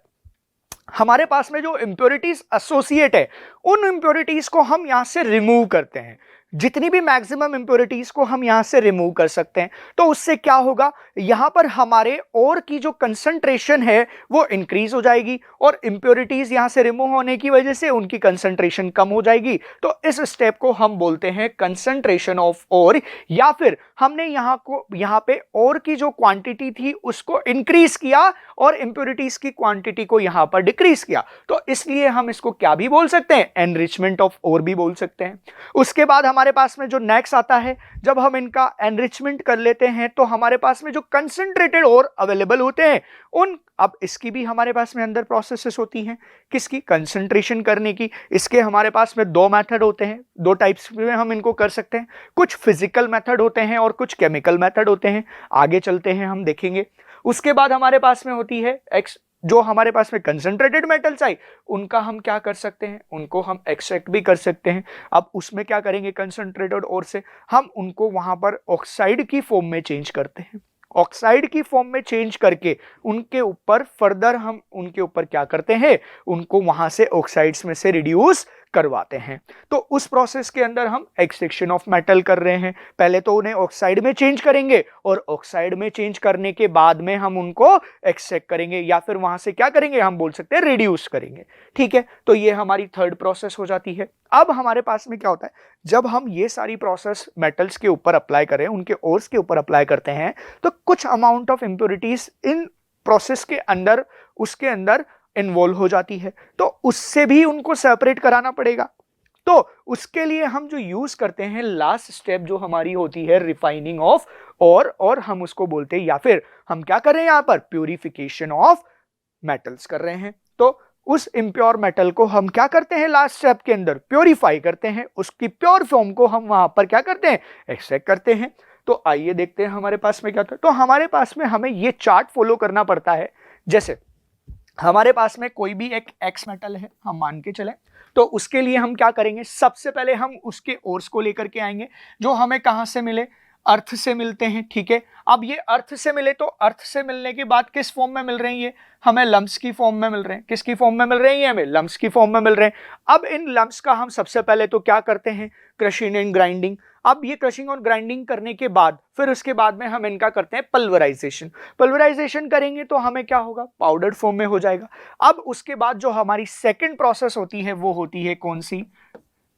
[SPEAKER 1] हमारे पास में जो इंप्योरिटीज एसोसिएट है उन इंप्योरिटीज को हम यहां से रिमूव करते हैं। जितनी भी मैक्सिमम इंप्योरिटीज को हम यहां से रिमूव कर सकते हैं, तो उससे क्या होगा, यहां पर हमारे ओर की जो कंसंट्रेशन है वो इंक्रीज हो जाएगी और इंप्योरिटीज यहां से रिमूव होने की वजह से उनकी कंसंट्रेशन कम हो जाएगी। तो इस स्टेप को हम बोलते हैं कंसंट्रेशन ऑफ ओर, या फिर हमने यहां पे ओर की जो क्वांटिटी थी उसको इंक्रीज किया और इंप्योरिटीज की क्वांटिटी को यहां पर डिक्रीज किया, तो इसलिए हम इसको क्या भी बोल सकते हैं, एनरिचमेंट ऑफ ओर भी बोल सकते हैं। उसके बाद हमारे पास में जो नेक्स्ट आता है, जब हम इनका एनरिचमेंट कर लेते हैं तो हमारे पास में जो कंसंट्रेटेड ओर अवेलेबल होते हैं उन, अब इसकी भी हमारे पास में अंदर प्रोसेसेस होती हैं, किसकी, कंसंट्रेशन करने की। इसके हमारे पास में दो मेथड होते हैं, दो टाइप्स में हम इनको कर सकते हैं, कुछ फिजिकल मेथड होते हैं और कुछ केमिकल मेथड होते हैं। आगे चलते हैं हम देखेंगे। उसके बाद हमारे पास में होती है जो हमारे पास में कंसंट्रेटेड मेटल्स आई, उनका हम क्या कर सकते हैं, उनको हम एक्सट्रैक्ट भी कर सकते हैं। अब उसमें क्या करेंगे, कंसंट्रेटेड ओर से हम उनको वहां पर ऑक्साइड की फॉर्म में चेंज करते हैं। ऑक्साइड की फॉर्म में चेंज करके उनके ऊपर फर्दर हम उनके ऊपर क्या करते हैं, उनको वहां से ऑक्साइड्स में से रिड्यूस करवाते हैं। तो उस प्रोसेस के अंदर हम एक्सट्रैक्शन ऑफ मेटल कर रहे हैं। पहले तो उन्हें ऑक्साइड में चेंज करेंगे और ऑक्साइड में चेंज करने के बाद में हम उनको एक्सट्रैक्ट करेंगे, या फिर वहां से क्या करेंगे, हम बोल सकते हैं रिड्यूस करेंगे। ठीक है, तो ये हमारी थर्ड प्रोसेस हो जाती है। अब हमारे पास में क्या होता है, जब हम ये सारी प्रोसेस मेटल्स के ऊपर अप्लाई करें, उनके ओर्स के ऊपर अप्लाई करते हैं, तो कुछ amount of impurities in process के अंदर, उसके अंदर इन्वॉल्व हो जाती है, तो उससे भी उनको सेपरेट कराना पड़ेगा। तो उसके लिए हम जो यूज करते हैं लास्ट स्टेप जो हमारी होती है रिफाइनिंग ऑफ और हम उसको बोलते हैं, या फिर हम क्या कर रहे हैं, यहां पर प्यूरिफिकेशन ऑफ मेटल्स कर रहे हैं। तो उस इम्प्योर मेटल को हम क्या करते हैं, लास्ट स्टेप के अंदर प्योरीफाई करते हैं, उसकी प्योर फॉर्म को हम वहां पर क्या करते हैं, एक्सट्रैक्ट करते हैं। तो आइए देखते हैं हमारे पास में क्या था। तो हमारे पास में हमें ये चार्ट फॉलो करना पड़ता है। जैसे हमारे पास में कोई भी एक एक्स मेटल है, हम मान के चले, तो उसके लिए हम क्या करेंगे, सबसे पहले हम उसके ओर्स को लेकर के आएंगे जो हमें कहां से मिले, अर्थ से मिलते हैं। ठीक है, अब ये अर्थ से मिले तो अर्थ से मिलने के बाद किस फॉर्म में मिल रहे हैं, ये हमें लम्प्स की फॉर्म में मिल रहे हैं। किसकी फॉर्म में मिल रहे हैं, हमें लम्प्स की फॉर्म में मिल रहे हैं। अब इन लम्प्स का हम सबसे पहले तो क्या करते हैं, क्रशिंग एंड ग्राइंडिंग। अब ये क्रशिंग और ग्राइंडिंग करने के बाद फिर उसके बाद में हम इनका करते हैं पल्वराइजेशन। पल्वराइजेशन करेंगे तो हमें क्या होगा, पाउडर फॉर्म में हो जाएगा। अब उसके बाद जो हमारी सेकेंड प्रोसेस होती है वो होती है कौन सी,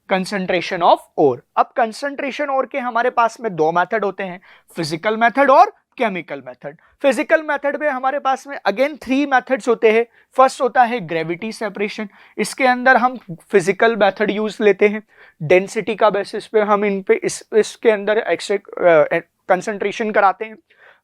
[SPEAKER 1] कंसंट्रेशन ऑफ ओर। अब कंसंट्रेशन ओर के हमारे पास में दो मेथड होते हैं, फिजिकल मेथड और केमिकल मेथड। फिजिकल मेथड में हमारे पास में अगेन थ्री मेथड्स होते हैं। फर्स्ट होता है ग्रेविटी सेपरेशन। इसके अंदर हम फिजिकल मेथड यूज लेते हैं, डेंसिटी का बेसिस पे हम इन पे इसके अंदर कंसंट्रेशन कराते हैं।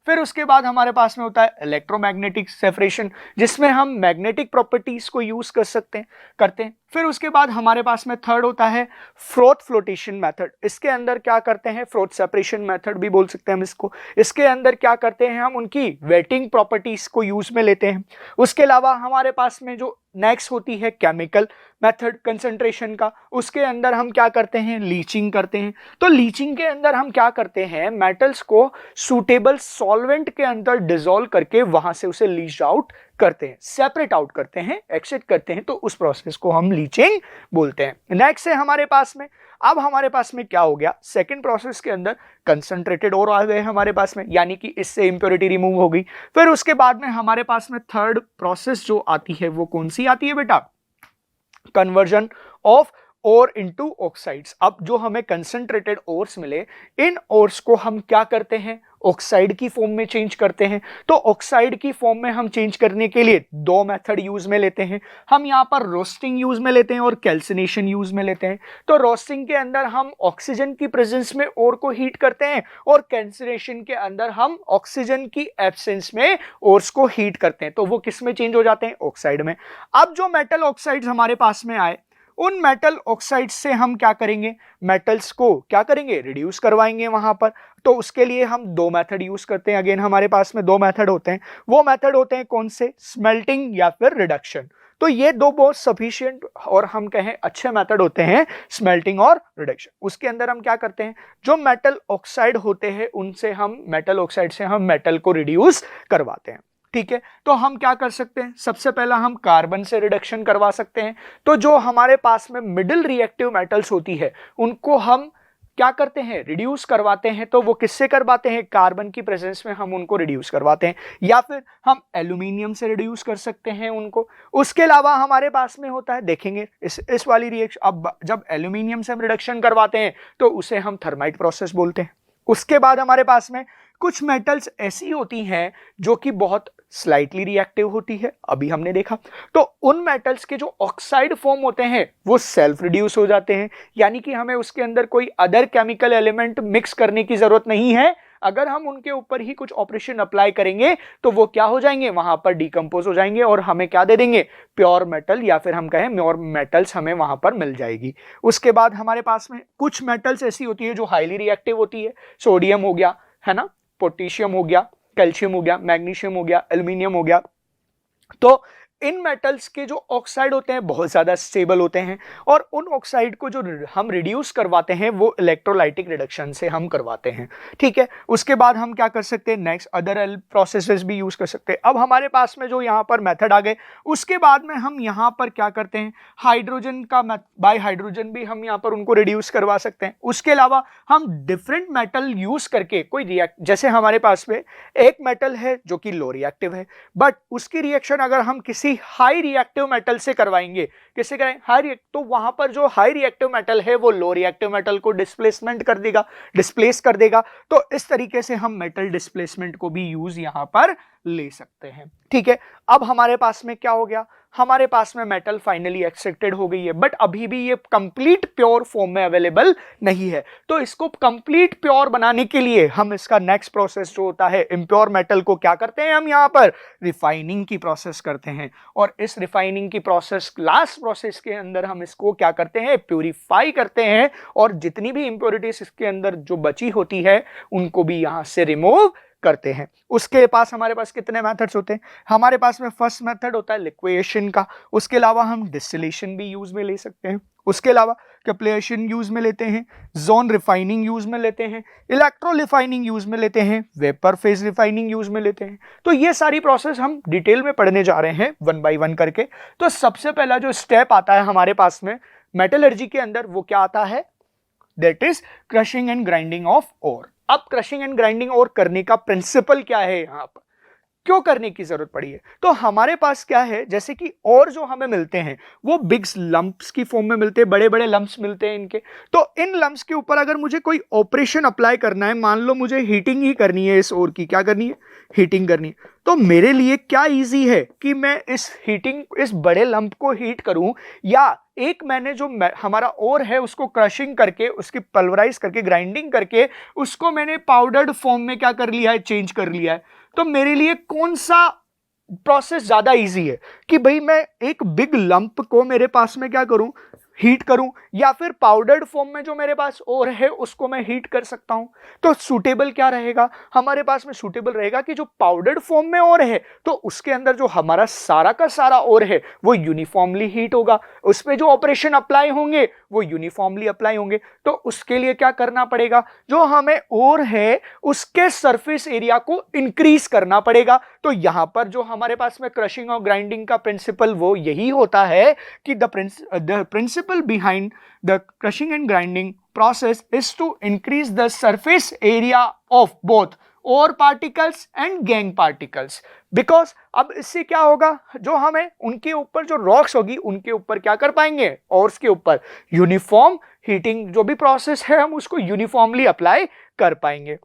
[SPEAKER 1] फिर उसके बाद हमारे पास में होता है इलेक्ट्रोमैग्नेटिक सेपरेशन, जिसमें हम मैग्नेटिक प्रॉपर्टीज को यूज करते हैं। फिर उसके बाद हमारे पास में थर्ड होता है फ्रोथ फ्लोटेशन मेथड। इसके अंदर क्या करते हैं, फ्रोथ सेपरेशन मेथड भी बोल सकते हैं हम इसको। इसके अंदर क्या करते हैं, हम उनकी वेटिंग प्रॉपर्टीज को यूज में लेते हैं। उसके अलावा हमारे पास में जो नेक्स्ट होती है केमिकल मेथड कंसंट्रेशन का, उसके अंदर हम क्या करते हैं, लीचिंग करते हैं। तो लीचिंग के अंदर हम क्या करते हैं, मेटल्स को सूटेबल सॉल्वेंट के अंदर डिसॉल्व करके वहां से उसे लीच आउट करते हैं, सेपरेट आउट करते हैं, एक्सिट करते हैं, तो उस प्रोसेस को हम लीचिंग बोलते हैं। नेक्स्ट है हमारे पास में, अब हमारे पास में क्या हो गया, सेकंड प्रोसेस के अंदर कंसंट्रेटेड और आ गए हमारे पास में, यानी कि इससे इंप्योरिटी रिमूव हो गई। फिर उसके बाद में हमारे पास में थर्ड प्रोसेस जो आती है वो कौन सी आती है बेटा, conversion of ore into oxides. अब जो हमें कंसंट्रेटेड ओर्स मिले, इन ओर्स को हम क्या करते हैं, ऑक्साइड की फॉर्म में चेंज करते हैं। तो ऑक्साइड की फॉर्म में हम चेंज करने के लिए दो मेथड यूज में लेते हैं। हम यहां पर रोस्टिंग यूज में लेते हैं और कैल्सिनेशन यूज में लेते हैं। तो रोस्टिंग के अंदर हम ऑक्सीजन की प्रेजेंस में ओर को हीट करते हैं और कैल्सिनेशन के अंदर हम ऑक्सीजन की एब्सेंस में ओर्स को हीट करते हैं। तो वो किस में चेंज हो जाते हैं, ऑक्साइड में। अब जो मेटल ऑक्साइड्स हमारे पास में आए, उन मेटल ऑक्साइड से हम क्या करेंगे, मेटल्स को क्या करेंगे, रिड्यूस करवाएंगे वहां पर। तो उसके लिए हम दो मेथड यूज करते हैं। अगेन हमारे पास में दो मेथड होते हैं, वो मेथड होते हैं कौन से, स्मेल्टिंग या फिर रिडक्शन। तो ये दो बहुत सफिशिएंट और हम कहें अच्छे मेथड होते हैं, स्मेल्टिंग और रिडक्शन। उसके अंदर हम क्या करते हैं, जो मेटल ऑक्साइड होते हैं उनसे हम, मेटल ऑक्साइड से हम मेटल को रिड्यूस करवाते हैं। ठीक है, तो हम क्या कर सकते हैं, सबसे पहला हम कार्बन से रिडक्शन करवा सकते हैं। तो जो हमारे पास में मिडिल रिएक्टिव मेटल्स होती है उनको हम क्या करते हैं, रिड्यूस करवाते हैं। तो वो किससे करवाते हैं, कार्बन की प्रेजेंस में हम उनको रिड्यूस करवाते हैं, या फिर हम एल्यूमिनियम से रिड्यूस कर सकते हैं उनको। उसके अलावा हमारे पास में होता है, देखेंगे इस वाली रिएक्शन, अब जब एल्यूमिनियम से हम रिडक्शन करवाते हैं तो उसे हम थर्माइट प्रोसेस बोलते हैं। उसके बाद हमारे पास में कुछ मेटल्स ऐसी होती हैं जो कि बहुत स्लाइटली रिएक्टिव होती है, अभी हमने देखा। तो उन मेटल्स के जो ऑक्साइड फॉर्म होते हैं वो सेल्फ रिड्यूस हो जाते हैं, यानी कि हमें उसके अंदर कोई अदर केमिकल एलिमेंट मिक्स करने की जरूरत नहीं है। अगर हम उनके ऊपर ही कुछ ऑपरेशन अप्लाई करेंगे तो वो क्या हो जाएंगे, वहां पर डिकम्पोज हो जाएंगे और हमें क्या दे देंगे, प्योर मेटल, या फिर हम कहें प्योर मेटल्स हमें वहां पर मिल जाएगी। उसके बाद हमारे पास में कुछ मेटल्स ऐसी होती है जो हाईली रिएक्टिव होती है, सोडियम हो गया, है ना, पोटेशियम हो गया, कैल्शियम हो गया, मैग्नीशियम हो गया, एल्यूमिनियम हो गया। तो इन मेटल्स के जो ऑक्साइड होते हैं बहुत ज्यादा स्टेबल होते हैं, और उन ऑक्साइड को जो हम रिड्यूस करवाते हैं वो इलेक्ट्रोलाइटिक रिडक्शन से हम करवाते हैं। ठीक है, उसके बाद हम क्या कर सकते हैं, नेक्स्ट अदर प्रोसेसेस भी यूज कर सकते हैं। अब हमारे पास में जो यहाँ पर मेथड आ गए, उसके बाद में हम यहाँ पर क्या करते हैं, हाइड्रोजन का बाय हाइड्रोजन भी हम यहाँ पर उनको रिड्यूस करवा सकते हैं। उसके अलावा हम डिफरेंट मेटल यूज करके कोई रिएक्ट, जैसे हमारे पास में एक मेटल है जो कि लो रिएक्टिव है, बट उसकी रिएक्शन अगर हम किसी हाई रिएक्टिव मेटल से करवाएंगे, किससे कराएं, हाई, तो वहां पर जो हाई रिएक्टिव मेटल है वो लो रिएक्टिव मेटल को डिस्प्लेसमेंट कर देगा, डिस्प्लेस कर देगा। तो इस तरीके से हम मेटल डिस्प्लेसमेंट को भी यूज यहां पर ले सकते हैं। ठीक है, अब हमारे पास में क्या हो गया, हमारे पास में मेटल फाइनली एक्सट्रैक्टेड हो गई है, बट अभी भी ये कंप्लीट प्योर फॉर्म में अवेलेबल नहीं है। तो इसको कंप्लीट प्योर बनाने के लिए हम इसका नेक्स्ट प्रोसेस जो होता है, इम्प्योर मेटल को क्या करते हैं, हम यहाँ पर रिफाइनिंग की प्रोसेस करते हैं। और इस रिफाइनिंग की प्रोसेस, लास्ट प्रोसेस के अंदर हम इसको क्या करते हैं, प्यूरिफाई करते हैं, और जितनी भी इंप्योरिटीज इसके अंदर जो बची होती है उनको भी यहां से रिमूव करते हैं। उसके पास हमारे पास कितने मेथड्स होते हैं, हमारे पास में फर्स्ट मेथड होता है लिक्विडेशन का। उसके अलावा हम डिस्टिलेशन भी यूज में ले सकते हैं। उसके अलावा कैप्लेशन यूज में लेते हैं, जोन रिफाइनिंग यूज में लेते हैं, इलेक्ट्रो रिफाइनिंग यूज में लेते हैं, वेपर फेज रिफाइनिंग यूज में लेते हैं। तो ये सारी प्रोसेस हम डिटेल में पढ़ने जा रहे हैं वन बाय वन करके। तो सबसे पहला जो स्टेप आता है हमारे पास में मेटलर्जी के अंदर वो क्या आता है, that is crushing and grinding of ore. अब क्रशिंग एंड ग्राइंडिंग और करने का प्रिंसिपल क्या है, यहां पर क्यों करने की जरूरत पड़ी है, तो हमारे पास क्या है, जैसे कि और जो हमें मिलते हैं वो बिग लंप्स की फॉर्म में मिलते हैं, बड़े बड़े लंप्स मिलते हैं इनके। तो इन लंप्स के ऊपर अगर मुझे कोई ऑपरेशन अप्लाई करना है, मान लो मुझे हीटिंग ही करनी है, इस ओर की क्या करनी है, हीटिंग करनी है, तो मेरे लिए क्या इजी है कि मैं इस बड़े लंप को हीट करूं, या एक मैंने जो हमारा ओर है उसको क्रशिंग करके, उसकी पल्वराइज करके, ग्राइंडिंग करके उसको मैंने पाउडर्ड फॉर्म में क्या कर लिया है, चेंज कर लिया है। तो मेरे लिए कौन सा प्रोसेस ज्यादा इजी है कि भाई मैं एक बिग लंप को मेरे पास में क्या करूं, हीट करूं या फिर पाउडर्ड फॉर्म में जो मेरे पास ओर है उसको मैं हीट कर सकता हूं। तो सूटेबल क्या रहेगा हमारे पास में, सूटेबल रहेगा कि जो पाउडर्ड फॉर्म में ओर है तो उसके अंदर जो हमारा सारा का सारा ओर है वो यूनिफॉर्मली हीट होगा, उस पे जो ऑपरेशन अप्लाई होंगे वो यूनिफॉर्मली अप्लाई होंगे। तो उसके लिए क्या करना पड़ेगा, जो हमें ओर है उसके सरफेस एरिया को इंक्रीज करना पड़ेगा। तो यहां पर जो हमारे पास में क्रशिंग और ग्राइंडिंग का प्रिंसिपल वो यही होता है कि the principle behind the crushing and grinding process is to increase the surface area of both ore particles and gangue particles, because अब इससे क्या होगा, जो हमें उनके ऊपर जो रॉक्स होगी उनके ऊपर क्या कर पाएंगे, ओर्स के ऊपर यूनिफॉर्म हीटिंग जो भी प्रोसेस है हम उसको यूनिफॉर्मली अप्लाई कर पाएंगे।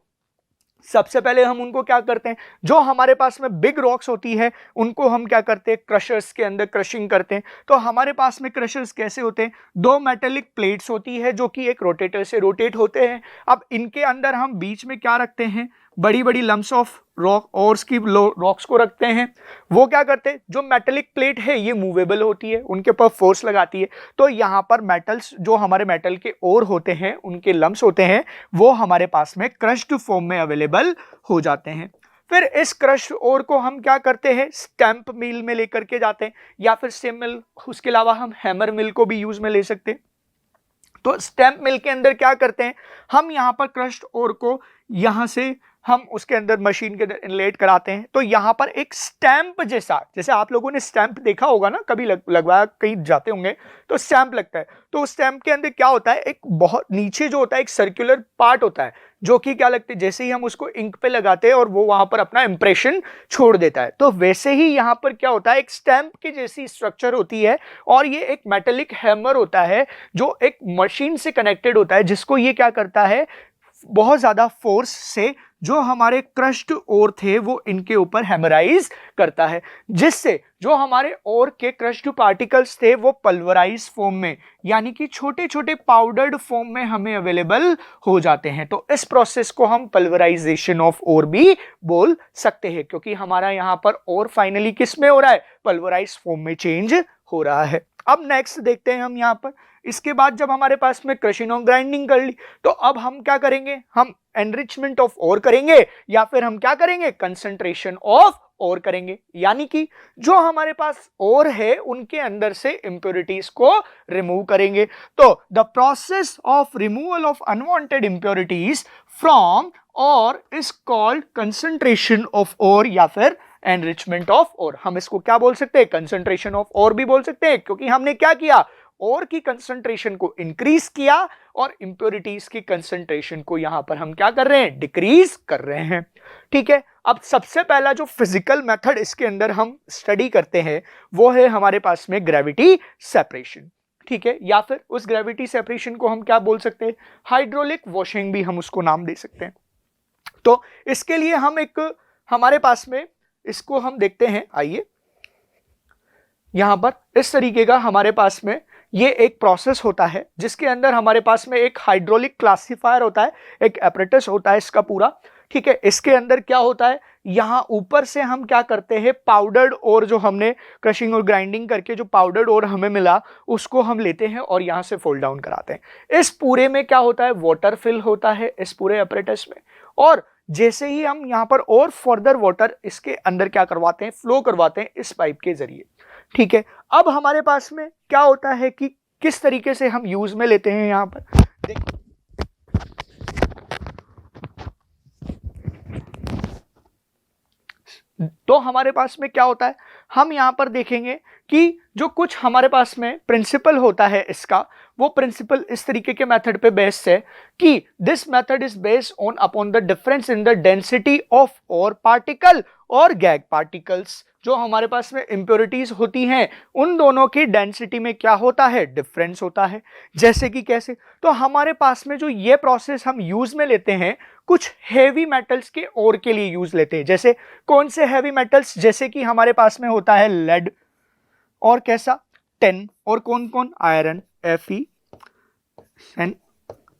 [SPEAKER 1] सबसे पहले हम उनको क्या करते हैं, जो हमारे पास में बिग रॉक्स होती है उनको हम क्या करते हैं, क्रशर्स के अंदर क्रशिंग करते हैं। तो हमारे पास में क्रशर्स कैसे होते हैं, दो मेटेलिक प्लेट्स होती है जो कि एक रोटेटर से रोटेट होते हैं। अब इनके अंदर हम बीच में क्या रखते हैं, बड़ी बड़ी लम्स ऑफ रॉक ओर्स की रॉक्स को रखते हैं। वो क्या करते हैं, जो मेटेलिक प्लेट है ये मूवेबल होती है, उनके ऊपर फोर्स लगाती है। तो यहाँ पर मेटल्स जो हमारे मेटल के ओर होते हैं उनके लम्स होते हैं वो हमारे पास में क्रश्ड फॉर्म में अवेलेबल हो जाते हैं। फिर इस क्रश ओर को हम क्या करते हैं, स्टैंप मिल में लेकर के जाते हैं या फिर सेम मिल, उसके अलावा हम हैमर मिल को भी यूज में ले सकते हैं। तो स्टैंप मिल के अंदर क्या करते हैं, हम यहाँ पर क्रश्ड ओर को यहाँ से हम उसके अंदर मशीन के अंदर इनलेट कराते हैं। तो यहाँ पर एक स्टैंप जैसा, जैसे आप लोगों ने स्टैंप देखा होगा ना, कभी लगवाया, कहीं जाते होंगे तो स्टैंप लगता है। तो उस स्टैंप के अंदर क्या होता है, एक बहुत नीचे जो होता है एक सर्कुलर पार्ट होता है जो कि क्या लगता है, जैसे ही हम उसको इंक पे लगाते हैं और वो वहां पर अपना इंप्रेशन छोड़ देता है। तो वैसे ही यहाँ पर क्या होता है, एक स्टैंप की जैसी स्ट्रक्चर होती है और ये एक मेटेलिक हैमर होता है जो एक मशीन से कनेक्टेड होता है, जिसको ये क्या करता है, बहुत ज्यादा फोर्स से जो हमारे क्रश्ड ओर थे वो इनके ऊपर हैमराइज करता है, जिससे जो हमारे ओर के क्रश्ड पार्टिकल्स थे वो पल्वराइज फॉर्म में यानी कि छोटे छोटे पाउडर्ड फॉर्म में हमें अवेलेबल हो जाते हैं। तो इस प्रोसेस को हम पल्वराइजेशन ऑफ ओर भी बोल सकते हैं, क्योंकि हमारा यहाँ पर ओर फाइनली किस में हो रहा है, पल्वराइज फॉर्म में चेंज हो रहा है। अब नेक्स्ट देखते हैं हम यहाँ पर, इसके बाद जब हमारे पास में क्रशिंग और ग्राइंडिंग कर ली तो अब हम क्या करेंगे, हम एनरिचमेंट ऑफ ओर करेंगे या फिर हम क्या करेंगे, कंसंट्रेशन ऑफ ओर करेंगे। यानी कि जो हमारे पास ओर है उनके अंदर से इंप्योरिटीज को रिमूव करेंगे। तो the process of removal of unwanted impurities from ore is called concentration of ore या फिर एनरिचमेंट ऑफ ओर। हम इसको क्या बोल सकते हैं, कंसंट्रेशन ऑफ ओर भी बोल सकते हैं, क्योंकि हमने क्या किया, ओर की कंसंट्रेशन को इंक्रीज किया और इंप्योरिटीज की कंसंट्रेशन को यहां पर हम क्या कर रहे हैं, डिक्रीज कर रहे हैं। ठीक है, अब सबसे पहला जो फिजिकल मेथड इसके अंदर हम स्टडी करते हैं वो है हमारे पास में ग्रेविटी सेपरेशन। ठीक है, या फिर उस ग्रेविटी सेपरेशन को हम क्या बोल सकते हैं, हाइड्रोलिक वॉशिंग भी हम उसको नाम दे सकते हैं। तो इसके लिए हम एक हमारे पास में इसको हम देखते हैं, आइए यहां पर इस तरीके का हमारे पास में ये एक प्रोसेस होता है जिसके अंदर हमारे पास में एक हाइड्रोलिक क्लासिफायर होता है, एक एपरेटस होता है इसका पूरा। ठीक है, इसके अंदर क्या होता है, यहां ऊपर से हम क्या करते हैं, पाउडर्ड और जो हमने क्रशिंग और ग्राइंडिंग करके जो पाउडर्ड और हमें मिला उसको हम लेते हैं और यहां से फोल्ड डाउन कराते हैं। इस पूरे में क्या होता है, वाटर फिल होता है इस पूरे एपरेटस में, और जैसे ही हम यहां पर और फर्दर वाटर इसके अंदर क्या करवाते हैं, फ्लो करवाते हैं इस पाइप के जरिए। ठीक है, अब हमारे पास में क्या होता है कि किस तरीके से हम यूज में लेते हैं, यहां पर देखिए तो हमारे पास में क्या होता है, हम यहां पर देखेंगे कि जो कुछ हमारे पास में प्रिंसिपल होता है इसका, वो प्रिंसिपल इस तरीके के मेथड पे बेस्ड है कि this method is based on upon the difference in the density of ore particle और गैग पार्टिकल्स। जो हमारे पास में इंप्योरिटीज होती हैं उन दोनों की डेंसिटी में क्या होता है, डिफरेंस होता है। जैसे कि कैसे, तो हमारे पास में जो ये प्रोसेस हम यूज में लेते हैं कुछ हेवी मेटल्स के ओर के लिए यूज लेते हैं। जैसे कौन से हेवी मेटल्स, जैसे कि हमारे पास में होता है लेड और कैसा, टिन, और कौन कौन, आयरन, Fe एंड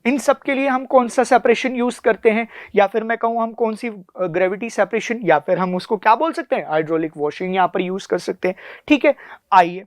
[SPEAKER 1] इन सब के लिए हम कौन सा सेपरेशन यूज करते हैं, या फिर मैं कहूं हम कौन सी ग्रेविटी सेपरेशन, या फिर हम उसको क्या बोल सकते हैं, हाइड्रोलिक वॉशिंग यहां पर यूज कर सकते हैं। ठीक है, आइए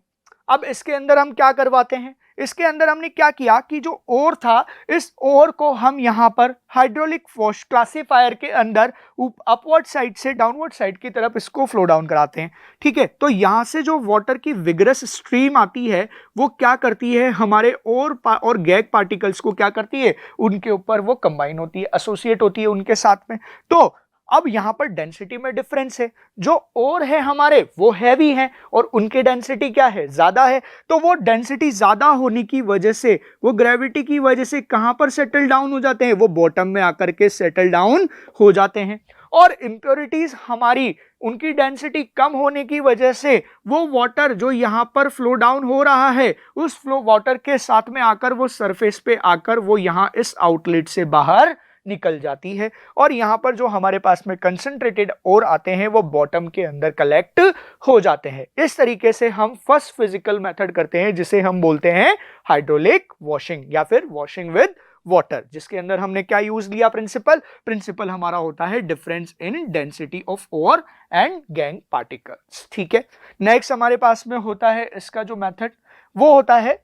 [SPEAKER 1] अब इसके अंदर हम क्या करवाते हैं, इसके अंदर हमने क्या किया कि जो ओर था, इस ओर को हम यहाँ पर हाइड्रोलिक वॉश क्लासिफायर के अंदर अपवर्ड साइड से डाउनवर्ड साइड की तरफ इसको फ्लो डाउन कराते हैं। ठीक है, तो यहां से जो वाटर की विगरस स्ट्रीम आती है वो क्या करती है, हमारे ओर और गैग पार्टिकल्स को क्या करती है, उनके ऊपर वो कंबाइन होती है, एसोसिएट होती है उनके साथ में। तो अब यहां पर डेंसिटी में डिफरेंस है, जो और है हमारे वो हैवी हैं और उनके डेंसिटी क्या है, ज्यादा है। तो वो डेंसिटी ज्यादा होने की वजह से, वो ग्रेविटी की वजह से कहां पर सेटल डाउन हो जाते हैं, वो बॉटम में आकर के सेटल डाउन हो जाते हैं। और इंप्योरिटीज हमारी, उनकी डेंसिटी कम होने की वजह से वो वाटर जो यहां पर फ्लो डाउन हो रहा है, उस फ्लो वाटर के साथ में आकर वो सरफेस पे आकर वो यहां इस आउटलेट से बाहर निकल जाती है। और यहां पर जो हमारे पास में कंसंट्रेटेड ओर आते हैं वो बॉटम के अंदर कलेक्ट हो जाते हैं। इस तरीके से हम फर्स्ट फिजिकल मेथड करते हैं जिसे हम बोलते हैं हाइड्रोलिक वॉशिंग या फिर वॉशिंग विद वाटर, जिसके अंदर हमने क्या यूज लिया, प्रिंसिपल हमारा होता है difference in density of ore and gangue particles. ठीक है, नेक्स्ट हमारे पास में होता है इसका जो मेथड वो होता है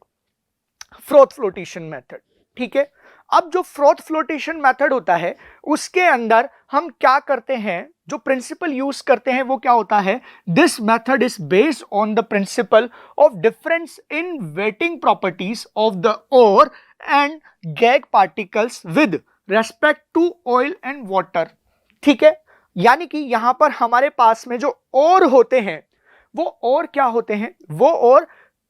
[SPEAKER 1] फ्रोथ फ्लोटेशन मेथड। ठीक है, अब जो फ्रोथ फ्लोटेशन मेथड होता है उसके अंदर हम क्या करते हैं, जो प्रिंसिपल यूज करते हैं वो क्या होता है, this method is based on the principle of difference in wetting properties of the ore and गैग particles with respect to oil and water. ठीक है, यानी कि यहां पर हमारे पास में जो ओर होते हैं वो और क्या होते हैं, वो और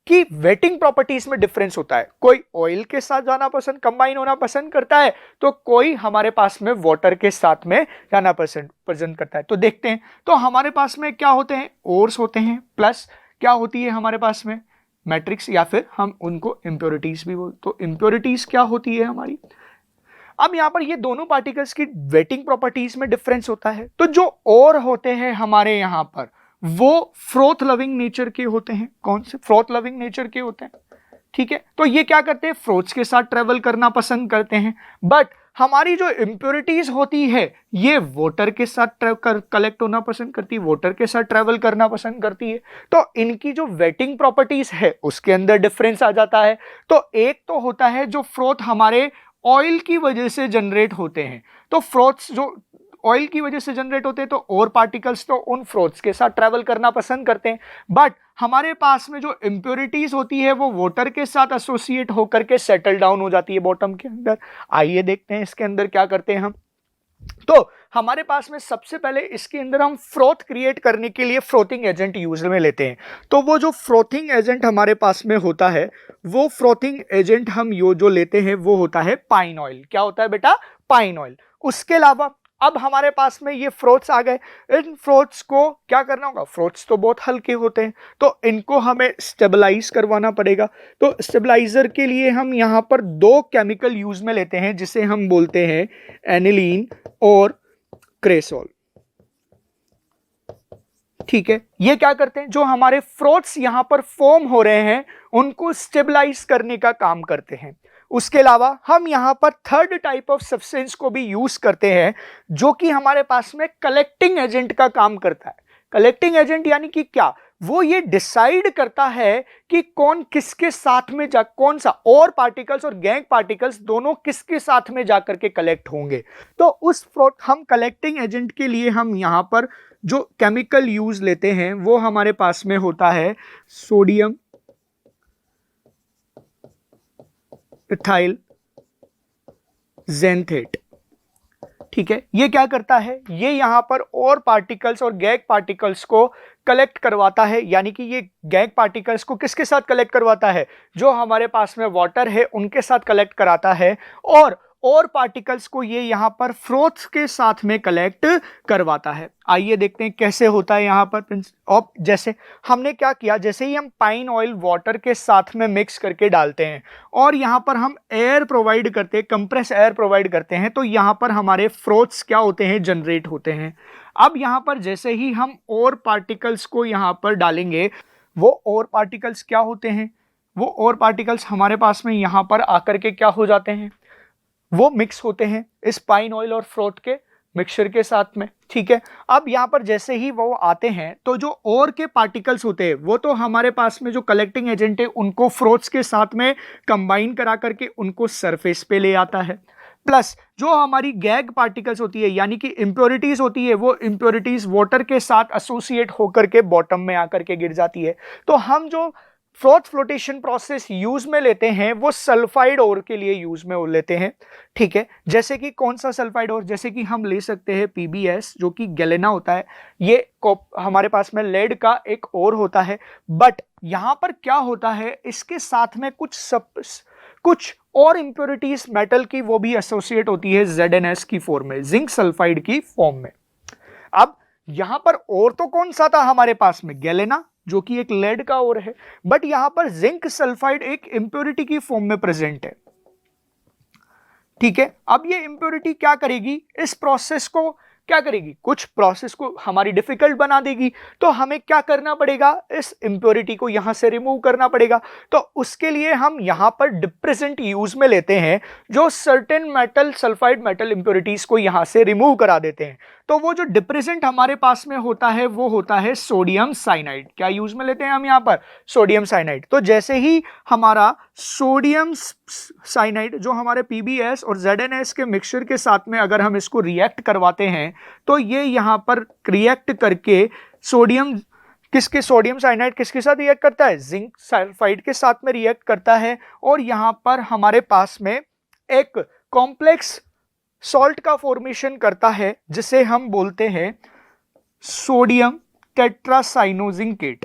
[SPEAKER 1] कि वेटिंग प्रॉपर्टीज में डिफरेंस होता है। कोई ऑयल के साथ जाना पसंद, कंबाइन होना पसंद करता है, तो कोई हमारे पास में वाटर के साथ में जाना पसंद करता है। तो देखते हैं, तो हमारे पास में क्या होते हैं, ओर्स होते हैं, प्लस क्या होती है हमारे पास में मैट्रिक्स, या फिर हम उनको इंप्योरिटीज भी बोलते। तो इंप्योरिटीज क्या होती है हमारी, अब यहां पर ये दोनों पार्टिकल्स की वेटिंग प्रॉपर्टीज में डिफरेंस होता है। तो जो और होते हैं हमारे यहां पर वो फ्रोथ लविंग नेचर के होते हैं। कौन से, फ्रोथ लविंग नेचर के होते हैं। ठीक है, तो ये क्या करते हैं, फ्रोथ्स के साथ ट्रेवल करना पसंद करते हैं। बट हमारी जो इंप्योरिटीज होती है ये वाटर के साथ कलेक्ट होना पसंद करती है, वाटर के साथ ट्रेवल करना पसंद करती है। तो इनकी जो वेटिंग प्रॉपर्टीज है उसके अंदर डिफरेंस आ जाता है। तो एक तो होता है जो फ्रोथ हमारे ऑयल की वजह से जनरेट होते हैं, तो फ्रोथ्स जो ऑयल की वजह से जनरेट होते हैं तो और पार्टिकल्स तो उन फ्रोथ्स के साथ ट्रेवल करना पसंद करते हैं। बट हमारे पास में जो इंप्योरिटीज होती है वो वाटर के साथ एसोसिएट होकर के सेटल डाउन हो जाती है बॉटम के अंदर। आइए देखते हैं इसके अंदर क्या करते हैं हम। तो हमारे पास में सबसे पहले इसके अंदर हम फ्रोथ क्रिएट करने के लिए फ्रोथिंग एजेंट यूज में लेते हैं। तो वो जो फ्रोथिंग एजेंट हमारे पास में होता है, वो फ्रोथिंग एजेंट हम जो लेते हैं वो होता है पाइन ऑयल। क्या होता है बेटा, पाइन ऑयल। उसके अलावा अब हमारे पास में ये फ्रोथ्स आ गए, इन फ्रोथ्स को क्या करना होगा, फ्रोथ्स तो बहुत हल्के होते हैं तो इनको हमें स्टेबलाइज करवाना पड़ेगा। तो स्टेबलाइजर के लिए हम यहाँ पर दो केमिकल यूज में लेते हैं जिसे हम बोलते हैं एनिलीन और क्रेसोल। ठीक है, ये क्या करते हैं, जो हमारे फ्रोथ्स यहां पर फॉर्म हो रहे हैं उनको स्टेबलाइज करने का काम करते हैं। उसके अलावा हम यहां पर थर्ड टाइप ऑफ सब्सटेंस को भी यूज करते हैं जो कि हमारे पास में कलेक्टिंग एजेंट का काम करता है। कलेक्टिंग एजेंट यानी कि क्या, वो ये डिसाइड करता है कि कौन किसके साथ में कौन सा और पार्टिकल्स और गैंग पार्टिकल्स दोनों किसके साथ में जाकर के कलेक्ट होंगे। तो उस हम कलेक्टिंग एजेंट के लिए हम यहां पर जो केमिकल यूज लेते हैं वो हमारे पास में होता है सोडियम इथाइल जेंथेट। ठीक है, ये क्या करता है, ये यहां पर और पार्टिकल्स और गैग पार्टिकल्स को कलेक्ट करवाता है। यानी कि ये गैग पार्टिकल्स को किसके साथ कलेक्ट करवाता है, जो हमारे पास में वाटर है उनके साथ कलेक्ट कराता है, और पार्टिकल्स को ये यहां पर फ्रोथ्स के साथ में कलेक्ट करवाता है। आइए देखते हैं कैसे होता है यहां पर। और जैसे हमने क्या किया, जैसे ही हम पाइन ऑयल वाटर के साथ में मिक्स करके डालते हैं और यहां पर हम एयर प्रोवाइड करते हैं, कंप्रेस एयर प्रोवाइड करते हैं, तो यहां पर हमारे फ्रोथ्स क्या होते हैं, जनरेट होते हैं। अब यहां पर जैसे ही हम और पार्टिकल्स को यहां पर डालेंगे, वो और पार्टिकल्स क्या होते हैं, वो और पार्टिकल्स हमारे पास में यहां पर आकर के क्या हो जाते हैं, वो मिक्स होते हैं इस पाइन ऑयल और फ्रोथ के मिक्सचर के साथ में, ठीक है। अब यहाँ पर जैसे ही वो आते हैं तो जो और के पार्टिकल्स होते हैं वो तो हमारे पास में जो कलेक्टिंग एजेंट है उनको फ्रोथ्स के साथ में कंबाइन करा करके उनको सरफेस पे ले आता है, प्लस जो हमारी गैग पार्टिकल्स होती है यानी कि इंप्योरिटीज होती है वो इंप्योरिटीज वाटर के साथ एसोसिएट होकर के बॉटम में आकर के गिर जाती है। तो हम जो फ्रोथ फ्लोटेशन प्रोसेस यूज में लेते हैं वो सल्फाइड ओर के लिए यूज में लेते हैं, ठीक है। जैसे कि कौन सा सल्फाइड ओर, जैसे कि हम ले सकते हैं PbS जो कि गैलेना होता है, ये हमारे पास में लेड का एक ओर होता है। बट यहां पर क्या होता है, इसके साथ में कुछ और इंप्योरिटीज मेटल की वो भी एसोसिएट होती है ZnS की फॉर्म में, जिंक सल्फाइड की फॉर्म में। अब यहां पर और तो कौन सा था हमारे पास में, गैलेना जो कि एक लेड का ओर है, बट यहां पर जिंक सल्फाइड एक इंप्योरिटी की फॉर्म में प्रेजेंट है, ठीक है। अब ये इंप्योरिटी क्या करेगी, इस प्रोसेस को क्या करेगी, कुछ प्रोसेस को हमारी डिफिकल्ट बना देगी। तो हमें क्या करना पड़ेगा, इस इंप्योरिटी को यहां से रिमूव करना पड़ेगा। तो उसके लिए हम यहां पर डिप्रेजेंट यूज में लेते हैं जो certain metal sulphide metal impurities को यहां से रिमूव करा देते हैं। तो वो जो डिप्रेजेंट हमारे पास में होता है वो होता है सोडियम साइनाइड। क्या यूज में लेते हैं हम यहां पर, सोडियम साइनाइड। तो जैसे ही हमारा सोडियम साइनाइड जो हमारे PbS और ZnS के मिक्सचर के साथ में अगर हम इसको रिएक्ट करवाते हैं तो ये यहां पर रिएक्ट करके सोडियम साइनाइड किसके साथ रिएक्ट करता है, जिंक सल्फाइड के साथ में रिएक्ट करता है। और यहां पर हमारे पास में एक कॉम्प्लेक्स सॉल्ट का फॉर्मेशन करता है जिसे हम बोलते हैं सोडियम टेट्रासाइनोजिंकेट।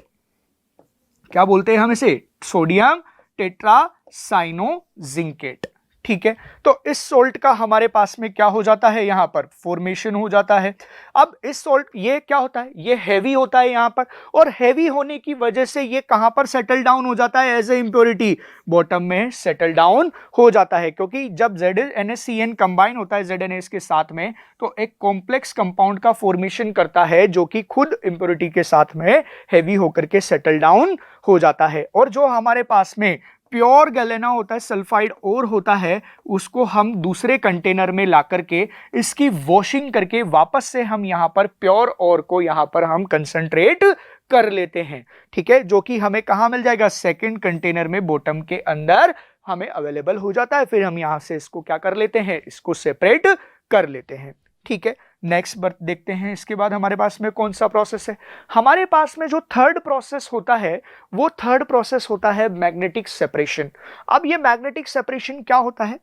[SPEAKER 1] क्या बोलते हैं हम इसे, सोडियम टेट्रासाइनोजिंकेट, ठीक है। तो इस सॉल्ट का हमारे पास में क्या हो जाता है, यहां पर फॉर्मेशन हो जाता है। अब इस सॉल्ट ये क्या होता है, ये हैवी होता है यहां पर, और हैवी होने की वजह से ये कहां पर सेटल डाउन हो जाता है, एज ए इंप्योरिटी बॉटम में सेटल डाउन हो जाता है। क्योंकि जब ZnSCN कंबाइन होता है ZnS के साथ में तो एक कॉम्प्लेक्स कंपाउंड का फॉर्मेशन करता है जो कि खुद इंप्योरिटी के साथ में हैवी होकर के सेटल डाउन हो जाता है। और जो हमारे पास में प्योर गैलेना होता है, सल्फाइड ओर होता है, उसको हम दूसरे कंटेनर में ला करके इसकी वॉशिंग करके वापस से हम यहां पर प्योर ओर को यहां पर हम कंसंट्रेट कर लेते हैं, ठीक है। जो कि हमें कहां मिल जाएगा, सेकंड कंटेनर में बॉटम के अंदर हमें अवेलेबल हो जाता है। फिर हम यहां से इसको क्या कर लेते हैं, इसको सेपरेट कर लेते हैं, ठीक है। नेक्स्ट बार देखते हैं इसके बाद हमारे पास में कौन सा प्रोसेस है। हमारे पास में जो थर्ड प्रोसेस होता है वो थर्ड प्रोसेस होता है मैग्नेटिक सेपरेशन। अब ये मैग्नेटिक सेपरेशन क्या होता है,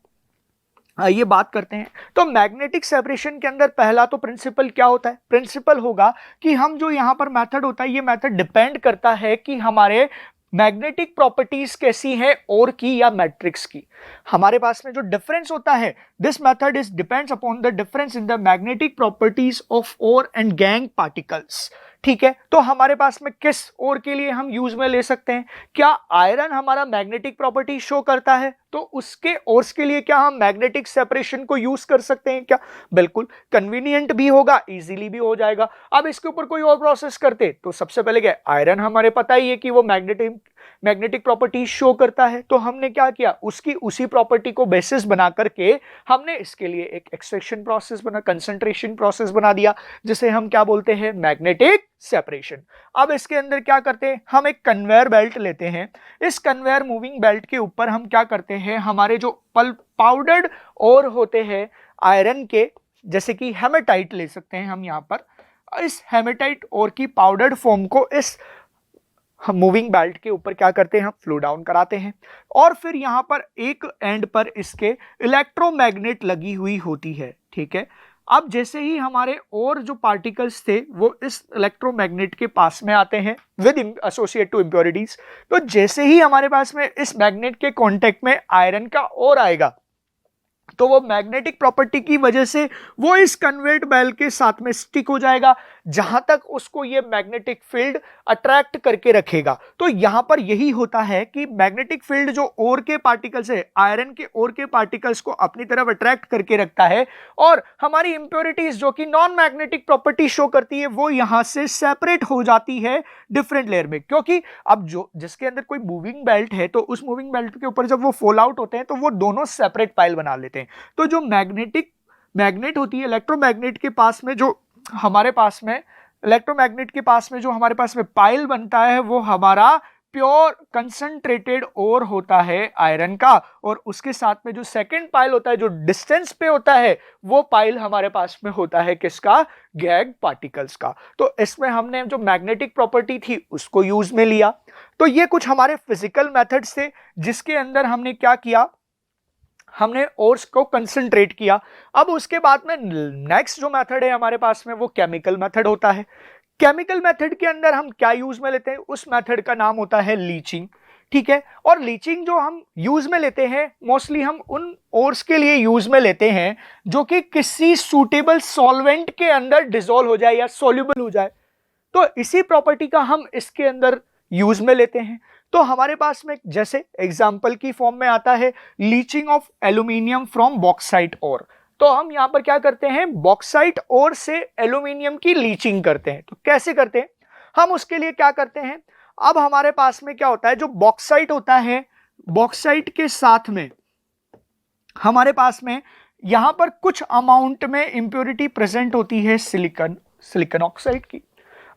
[SPEAKER 1] ये बात करते हैं। तो मैग्नेटिक सेपरेशन के अंदर पहला तो प्रिंसिपल क्या होता है, प्रिंसिपल होगा कि हम जो यहां पर मेथड होता है ये मेथड डिपेंड करता है कि हमारे मैग्नेटिक प्रॉपर्टीज कैसी है ओर की या मैट्रिक्स की। हमारे पास में जो डिफरेंस होता है, this method is depends upon the difference in the magnetic properties of ore and gangue particles, ठीक है। तो हमारे पास में किस ओर के लिए हम यूज में ले सकते हैं, क्या आयरन हमारा मैग्नेटिक प्रॉपर्टी शो करता है तो उसके ओर्स के लिए क्या हम मैग्नेटिक सेपरेशन को यूज कर सकते हैं क्या, बिल्कुल कन्वीनियंट भी होगा, इजीली भी हो जाएगा। अब इसके ऊपर कोई और प्रोसेस करते तो सबसे पहले क्या, आयरन हमारे पता ही है कि वो मैग्नेटिक प्रॉपर्टी शो करता है, तो हमने क्या किया, उसकी उसी प्रॉपर्टी को बेसिस बना करके हमने इसके लिए एक एक्सट्रैक्शन प्रोसेस बना, कंसंट्रेशन प्रोसेस बना दिया जिसे हम क्या बोलते हैं, मैग्नेटिक सेपरेशन। अब इसके अंदर क्या करते हैं, हम एक कन्वेयर बेल्ट लेते हैं। इस कन्वेयर मूविंग बेल्ट के ऊपर हम क्या करते हैं, हमारे जो पाउडर्ड और होते हैं आयरन के, जैसे कि हेमेटाइट ले सकते हैं हम यहां पर, इस हेमेटाइट और की पाउडर्ड फॉर्म को इस हम मूविंग बेल्ट के ऊपर क्या करते हैं, हम फ्लो डाउन कराते हैं। और फिर यहां पर एक एंड पर इसके इलेक्ट्रोमैग्नेट लगी हुई होती है, ठीक है। अब जैसे ही हमारे और जो पार्टिकल्स थे वो इस इलेक्ट्रोमैग्नेट के पास में आते हैं विद एसोसिएट टू इंप्योरिटीज, तो जैसे ही हमारे पास में इस मैग्नेट के कांटेक्ट में आयरन का और आएगा तो वो मैग्नेटिक प्रॉपर्टी की वजह से वो इस कन्वेयर बेल्ट के साथ में स्टिक हो जाएगा जहां तक उसको ये मैग्नेटिक फील्ड अट्रैक्ट करके रखेगा। तो यहां पर यही होता है कि मैग्नेटिक फील्ड जो ओर के पार्टिकल्स है, आयरन के ओर के पार्टिकल्स को अपनी तरफ अट्रैक्ट करके रखता है, और हमारी इंप्योरिटीज जो कि नॉन मैग्नेटिक प्रॉपर्टी शो करती है वो यहां से सेपरेट हो जाती है डिफरेंट लेयर में। क्योंकि अब जो जिसके अंदर कोई मूविंग बेल्ट है तो उस मूविंग बेल्ट के ऊपर जब वो फॉल आउट होते हैं तो वो दोनों सेपरेट पाइल बना लेते हैं। तो जो मैग्नेटिक मैग्नेट होती है, इलेक्ट्रोमैग्नेट के पास में जो हमारे पास में इलेक्ट्रोमैग्नेट के पास में जो हमारे पास में पाइल बनता है वो हमारा प्योर कंसंट्रेटेड ओर होता है आयरन का, और उसके साथ में जो सेकंड पाइल होता है जो डिस्टेंस पे होता है वो पाइल हमारे पास में होता है किसका, गैग पार्टिकल्स का। तो इसमें हमने जो मैग्नेटिक प्रॉपर्टी थी उसको यूज में लिया। तो ये कुछ हमारे फिजिकल मेथड्स थे जिसके अंदर हमने क्या किया, हमने ओर्स को कंसंट्रेट किया। अब उसके बाद में नेक्स्ट जो मेथड है हमारे पास में वो केमिकल मेथड होता है। केमिकल मेथड के अंदर हम क्या यूज में लेते हैं, उस मेथड का नाम होता है लीचिंग, ठीक है। और लीचिंग जो हम यूज में लेते हैं मोस्टली हम उन ओर्स के लिए यूज में लेते हैं जो कि किसी सूटेबल सॉल्वेंट के अंदर डिसॉल्व हो जाए या सोल्यूबल हो जाए। तो इसी प्रॉपर्टी का हम इसके अंदर यूज में लेते हैं। तो हमारे पास में जैसे एग्जाम्पल की फॉर्म में आता है leaching of aluminium from bauxite ore. तो हम यहां पर क्या करते हैं, बॉक्साइट ओर से एल्यूमिनियम की लीचिंग करते हैं। तो कैसे करते हैं, हम उसके लिए क्या करते हैं, अब हमारे पास में क्या होता है, जो बॉक्साइट होता है, बॉक्साइट के साथ में हमारे पास में यहां पर कुछ अमाउंट में इंप्योरिटी प्रेजेंट होती है सिलिकॉन ऑक्साइड की।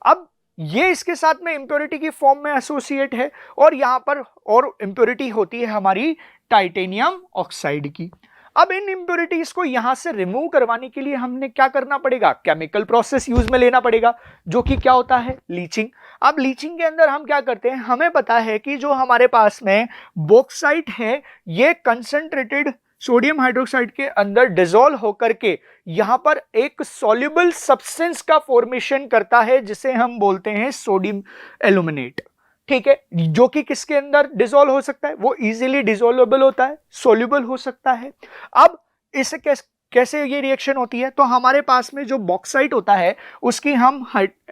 [SPEAKER 1] अब ये इसके साथ में इंप्योरिटी की फॉर्म में एसोसिएट है, और यहां पर और इंप्योरिटी होती है हमारी टाइटेनियम ऑक्साइड की। अब इन इंप्योरिटीज को यहां से रिमूव करवाने के लिए हमने क्या करना पड़ेगा, केमिकल प्रोसेस यूज में लेना पड़ेगा, जो कि क्या होता है, लीचिंग। अब लीचिंग के अंदर हम क्या करते हैं, हमें पता है कि जो हमारे पास में बॉक्साइट है ये कंसंट्रेटेड सोडियम हाइड्रोक्साइड के अंदर डिसॉल्व होकर के यहां पर एक सॉल्युबल सब्सटेंस का फॉर्मेशन करता है जिसे हम बोलते हैं सोडियम एल्यूमिनेट, ठीक है, जो कि किसके अंदर डिसॉल्व हो सकता है, वो इजीली डिसॉल्वेबल होता है, सोल्यूबल हो सकता है। अब इसे कैसे ये रिएक्शन होती है, तो हमारे पास में जो बॉक्साइट होता है उसकी हम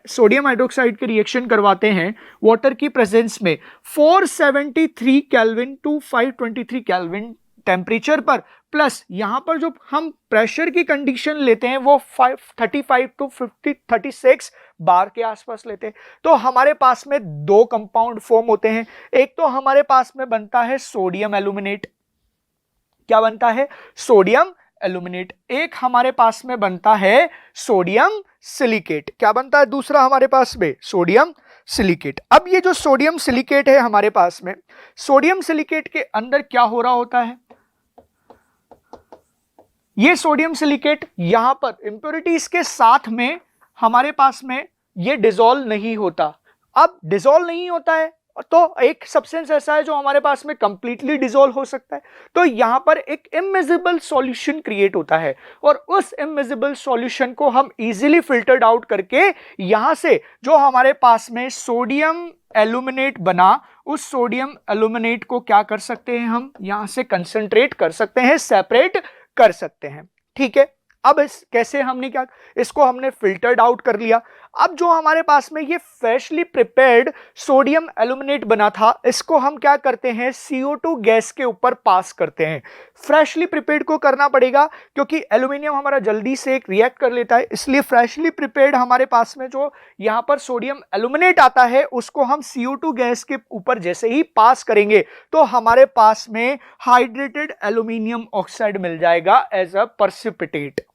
[SPEAKER 1] सोडियम हाइड्रोक्साइड के रिएक्शन करवाते हैं वाटर की प्रेजेंस में 473 केल्विन टू 523 केल्विन टेम्परेचर पर, प्लस यहां पर जो हम प्रेशर की कंडीशन लेते हैं वो 35 टू 36 बार के आसपास लेते हैं। तो हमारे पास में दो कंपाउंड फॉर्म होते हैं, एक तो हमारे पास में बनता है सोडियम एल्यूमिनेट, क्या बनता है, सोडियम एल्यूमिनेट। एक हमारे पास में बनता है सोडियम सिलिकेट, क्या बनता है दूसरा हमारे पास में, सोडियम सिलिकेट। अब ये जो सोडियम सिलिकेट है हमारे पास में, सोडियम सिलिकेट के अंदर क्या हो रहा होता है, ये सोडियम सिलिकेट यहां पर इंप्योरिटीज के साथ में हमारे पास में ये डिसॉल्व नहीं होता। अब डिसॉल्व नहीं होता है तो एक सब्सटेंस ऐसा है जो हमारे पास में कंप्लीटली डिसॉल्व हो सकता है। तो यहां पर एक इमिजिबल सॉल्यूशन क्रिएट होता है, और उस इमिजिबल सॉल्यूशन को हम इजीली फिल्टर्ड आउट करके यहां से जो हमारे पास में सोडियम एल्यूमिनेट बना, उस सोडियम एल्यूमिनेट को क्या कर सकते हैं, हम यहां से कंसंट्रेट कर सकते हैं, सेपरेट कर सकते हैं, ठीक है। अब कैसे हमने क्या, इसको हमने फिल्टर्ड आउट कर लिया। अब जो हमारे पास में ये फ्रेशली प्रिपेयर्ड सोडियम एल्यूमिनेट बना था, इसको हम क्या करते हैं, CO2 गैस के ऊपर पास करते हैं। फ्रेशली प्रिपेयर्ड को करना पड़ेगा क्योंकि एल्यूमिनियम हमारा जल्दी से एक रिएक्ट कर लेता है, इसलिए फ्रेशली प्रिपेयर्ड हमारे पास में जो यहां पर सोडियम एल्यूमिनेट आता है उसको हम CO2 गैस के ऊपर जैसे ही पास करेंगे तो हमारे पास में हाइड्रेटेड एल्यूमिनियम ऑक्साइड मिल जाएगा एज अ प्रेसिपिटेट।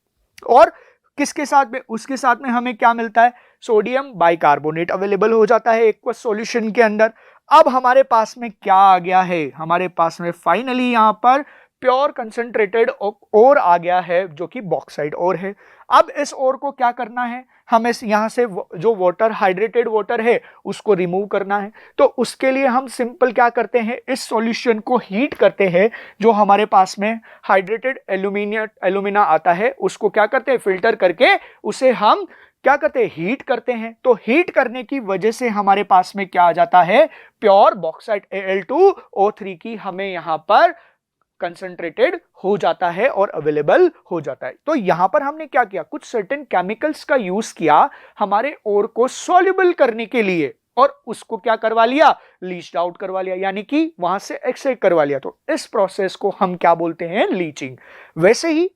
[SPEAKER 1] और किसके साथ में, उसके साथ में हमें क्या मिलता है, सोडियम बाइकार्बोनेट अवेलेबल हो जाता है एक्वस सॉल्यूशन के अंदर। अब हमारे पास में क्या आ गया है, हमारे पास में फाइनली यहां पर प्योर कंसंट्रेटेड ओर आ गया है जो कि बॉक्साइट ओर है। अब इस ओर को क्या करना है, हमें यहां से जो वाटर हाइड्रेटेड वाटर है उसको रिमूव करना है। तो उसके लिए हम सिंपल क्या करते हैं, इस सॉल्यूशन को हीट करते हैं। जो हमारे पास में हाइड्रेटेड एल्यूमिना आता है उसको क्या करते हैं, फिल्टर करके उसे हम क्या करते हैं, हीट करते हैं। तो हीट करने की वजह से हमारे पास में क्या आ जाता है, प्योर बॉक्साइट Al2O3 की हमें यहां पर कंसंट्रेटेड हो जाता है और अवेलेबल हो जाता है। तो यहां पर हमने क्या किया, कुछ सर्टेन केमिकल्स का यूज किया हमारे ओर को सॉल्युबल करने के लिए, और उसको क्या करवा लिया, लीच्ड आउट करवा लिया, यानी कि वहां से एक्सट्रैक्ट करवा लिया। तो इस प्रोसेस को हम क्या बोलते हैं, लीचिंग। वैसे ही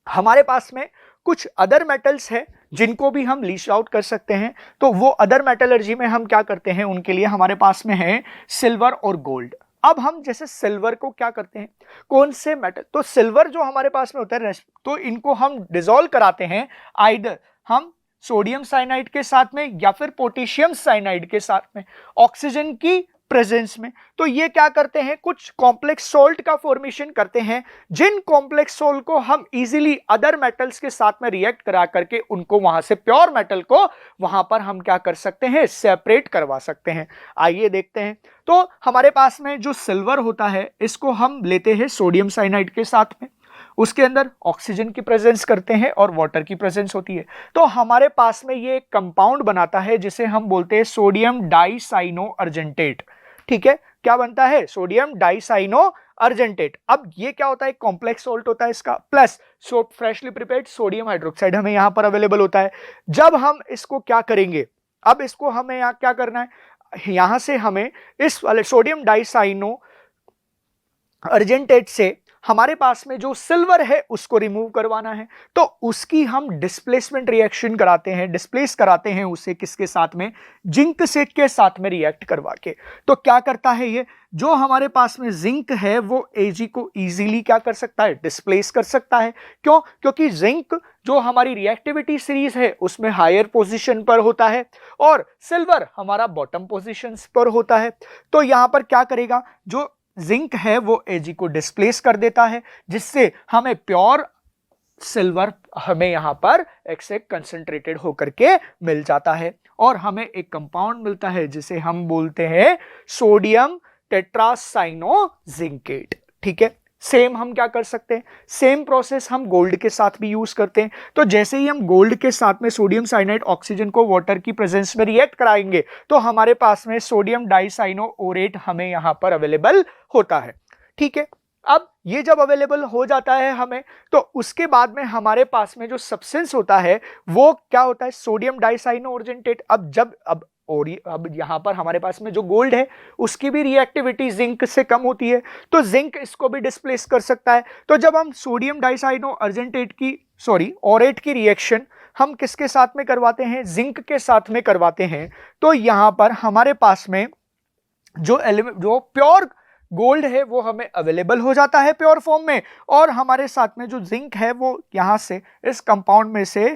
[SPEAKER 1] हमारे पास में कुछ अदर मेटल्स है जिनको भी हम लीच आउट कर सकते हैं। तो वो अदर मेटलर्जी में हम क्या करते हैं, उनके लिए हमारे पास में है सिल्वर और गोल्ड। अब हम जैसे सिल्वर को क्या करते हैं, कौन से मेटल, तो सिल्वर जो हमारे पास में होता है तो इनको हम डिसॉल्व कराते हैं आइदर हम सोडियम साइनाइड के साथ में या फिर पोटेशियम साइनाइड के साथ में ऑक्सीजन की प्रेजेंस में। तो ये क्या करते हैं, कुछ कॉम्प्लेक्स सोल्ट का फॉर्मेशन करते हैं, जिन कॉम्प्लेक्स सोल्ट को हम इजीली अदर मेटल्स के साथ में रिएक्ट करा करके उनको वहां से प्योर मेटल को वहां पर हम क्या कर सकते हैं, सेपरेट करवा सकते हैं। आइए देखते हैं। तो हमारे पास में जो सिल्वर होता है इसको हम लेते हैं सोडियम साइनाइड के साथ में, उसके अंदर ऑक्सीजन की प्रेजेंस करते हैं और वाटर की प्रेजेंस होती है, तो हमारे पास में ये एक कंपाउंड बनाता है जिसे हम बोलते हैं सोडियम डाइसाइनो अर्जेंटेट। ठीक है, क्या बनता है, सोडियम डाइसाइनो अर्जेंटेट। अब ये क्या होता है, कॉम्प्लेक्स सोल्ट होता है इसका, plus freshly prepared sodium hydroxide हमें यहां पर अवेलेबल होता है। जब हम इसको क्या करेंगे, अब इसको हमें यहां क्या करना है, यहां से हमें इस वाले सोडियम डाइसाइनो अर्जेंटेट से हमारे पास में जो सिल्वर है उसको रिमूव करवाना है, तो उसकी हम डिस्प्लेसमेंट रिएक्शन कराते हैं, डिस्प्लेस कराते हैं उसे किसके साथ में, जिंक से के साथ में रिएक्ट करवा के। तो क्या करता है ये, जो हमारे पास में जिंक है वो Ag को इजीली क्या कर सकता है, डिस्प्लेस कर सकता है। क्यों, क्योंकि जिंक जो हमारी रिएक्टिविटी सीरीज है उसमें हायर पोजीशन पर होता है और सिल्वर हमारा बॉटम पोजीशन पर होता है। तो यहां पर क्या करेगा, जो जिंक है वो Ag को डिस्प्लेस कर देता है, जिससे हमें प्योर सिल्वर हमें यहां पर एक्सेक्ट कंसंट्रेटेड होकर के मिल जाता है और हमें एक कंपाउंड मिलता है जिसे हम बोलते हैं सोडियम टेट्रासाइनो जिंकेट। ठीक है, सेम हम क्या कर सकते हैं, सेम प्रोसेस हम गोल्ड के साथ भी यूज करते हैं। तो जैसे ही हम गोल्ड के साथ में सोडियम साइनाइड ऑक्सीजन को वाटर की प्रेजेंस में रिएक्ट कराएंगे तो हमारे पास में सोडियम डाइसाइनो ओरेट हमें यहां पर अवेलेबल होता है। ठीक है, अब ये जब अवेलेबल हो जाता है हमें, तो उसके बाद में हमारे पास में जो सब्सटेंस होता है वो क्या होता है, सोडियम डाइसाइनो अर्जेंटेट। अब यहां पर हमारे पास में जो गोल्ड है उसकी भी रिएक्टिविटी जिंक से कम होती है, तो जिंक इसको भी डिस्प्लेस कर सकता है। तो जब हम सोडियम डाइसाइनो अर्जेंटेट की ओरेट की रिएक्शन हम किसके साथ में करवाते हैं, जिंक के साथ में करवाते हैं, तो यहां पर हमारे पास में जो प्योर गोल्ड है वो हमें अवेलेबल हो जाता है प्योर फॉर्म में, और हमारे साथ में जो जिंक है वो यहां से इस कंपाउंड में से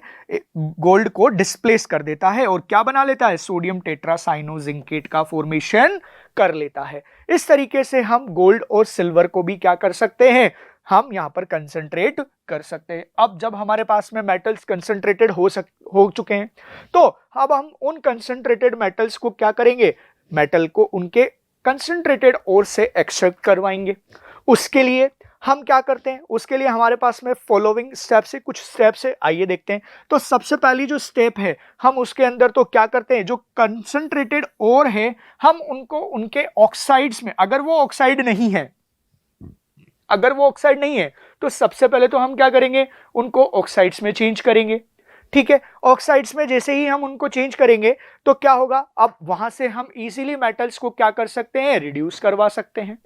[SPEAKER 1] गोल्ड को डिस्प्लेस कर देता है और क्या बना लेता है, सोडियम टेट्रासाइनो जिंकेट का फॉर्मेशन कर लेता है। इस तरीके से हम गोल्ड और सिल्वर को भी क्या कर सकते हैं, हम यहां पर कंसंट्रेट कर सकते हैं। अब जब हमारे पास में मेटल्स कंसंट्रेटेड हो चुके हैं, तो अब हम उन कंसंट्रेटेड मेटल्स को क्या करेंगे, मेटल को उनके कंसंट्रेटेड ओर से एक्सट्रैक्ट करवाएंगे। उसके लिए हम क्या करते हैं, उसके लिए हमारे पास में फॉलोइंग स्टेप्स है, कुछ स्टेप्स है, आइए देखते हैं। तो सबसे पहली जो स्टेप है, हम उसके अंदर तो क्या करते हैं, जो कंसंट्रेटेड ओर है हम उनको उनके ऑक्साइड्स में, अगर वो ऑक्साइड नहीं है तो सबसे पहले तो हम क्या करेंगे, उनको ऑक्साइड्स में चेंज करेंगे। ठीक है, ऑक्साइड्स में जैसे ही हम उनको चेंज करेंगे तो क्या होगा, अब वहां से हम इजीली मेटल्स को क्या कर सकते हैं, रिड्यूस करवा सकते हैं।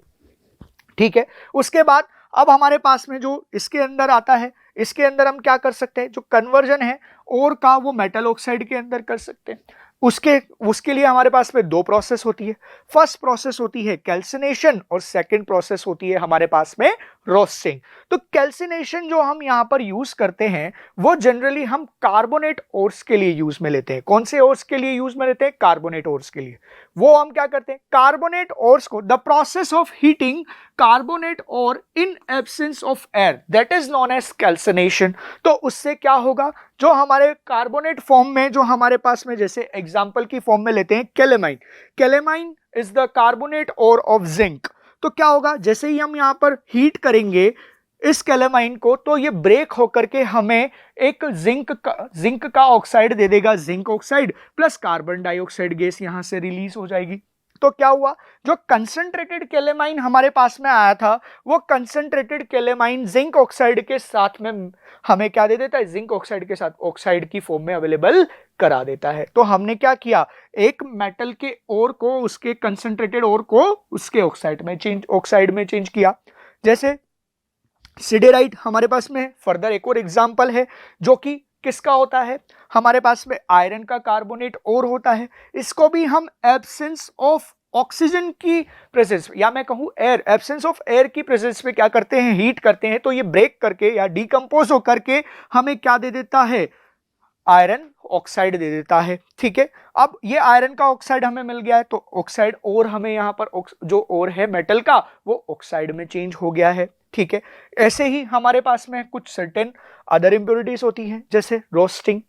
[SPEAKER 1] ठीक है, उसके बाद अब हमारे पास में जो इसके अंदर आता है, इसके अंदर हम क्या कर सकते हैं, जो कन्वर्जन है और का वो मेटल ऑक्साइड के अंदर कर सकते हैं। उसके लिए हमारे पास में दो प्रोसेस होती है। फर्स्ट प्रोसेस होती है कैल्सिनेशन और सेकंड प्रोसेस होती है हमारे पास में रोस्टिंग। तो कैल्सिनेशन जो हम यहां पर यूज करते हैं वो जनरली हम कार्बोनेट ओर्स के लिए यूज में लेते हैं। कौन से ओर्स के लिए यूज में लेते हैं, कार्बोनेट ओर्स के लिए। वो हम क्या करते हैं, कार्बोनेट ओर्स को, the process of heating carbonate ore in absence of air, that is known as calcination. तो उससे क्या होगा, जो हमारे कार्बोनेट फॉर्म में जो हमारे पास में, जैसे एग्जांपल की फॉर्म में लेते हैं calamine, calamine is the carbonate ore of zinc. तो क्या होगा, जैसे ही हम यहां पर हीट करेंगे इस कैलेमाइन को, तो ये ब्रेक होकर के हमें एक जिंक का ऑक्साइड दे देगा, zinc oxide plus carbon dioxide gas यहां से रिलीज हो जाएगी। तो क्या हुआ, जो कंसंट्रेटेड कैलेमाइन हमारे पास में आया था वो कंसंट्रेटेड कैलेमाइन जिंक ऑक्साइड के साथ में हमें क्या दे देता है, जिंक ऑक्साइड के साथ ऑक्साइड की फॉर्म में अवेलेबल करा देता है। तो हमने क्या किया, एक मेटल के ओर को, उसके कंसंट्रेटेड ओर को उसके ऑक्साइड में चेंज किया। जैसे सिडेराइट हमारे पास में फर्दर एक और एग्जांपल है जो कि किसका होता है, हमारे पास में आयरन का कार्बोनेट और होता है। इसको भी हम एब्सेंस ऑफ ऑक्सीजन की प्रेजेंस या मैं कहूं एयर, एब्सेंस ऑफ एयर की प्रेजेंस में क्या करते हैं, हीट करते हैं, तो ये ब्रेक करके या डिकम्पोज हो करके हमें क्या दे देता है, आयरन ऑक्साइड दे देता है। ठीक है, अब ये आयरन का ऑक्साइड हमें मिल गया है, तो ऑक्साइड और हमें यहां पर जो और है मेटल का वो ऑक्साइड में चेंज हो गया है। ठीक है, ऐसे ही हमारे पास में कुछ सर्टेन अदर इंप्योरिटीज होती हैं जैसे रोस्टिंग।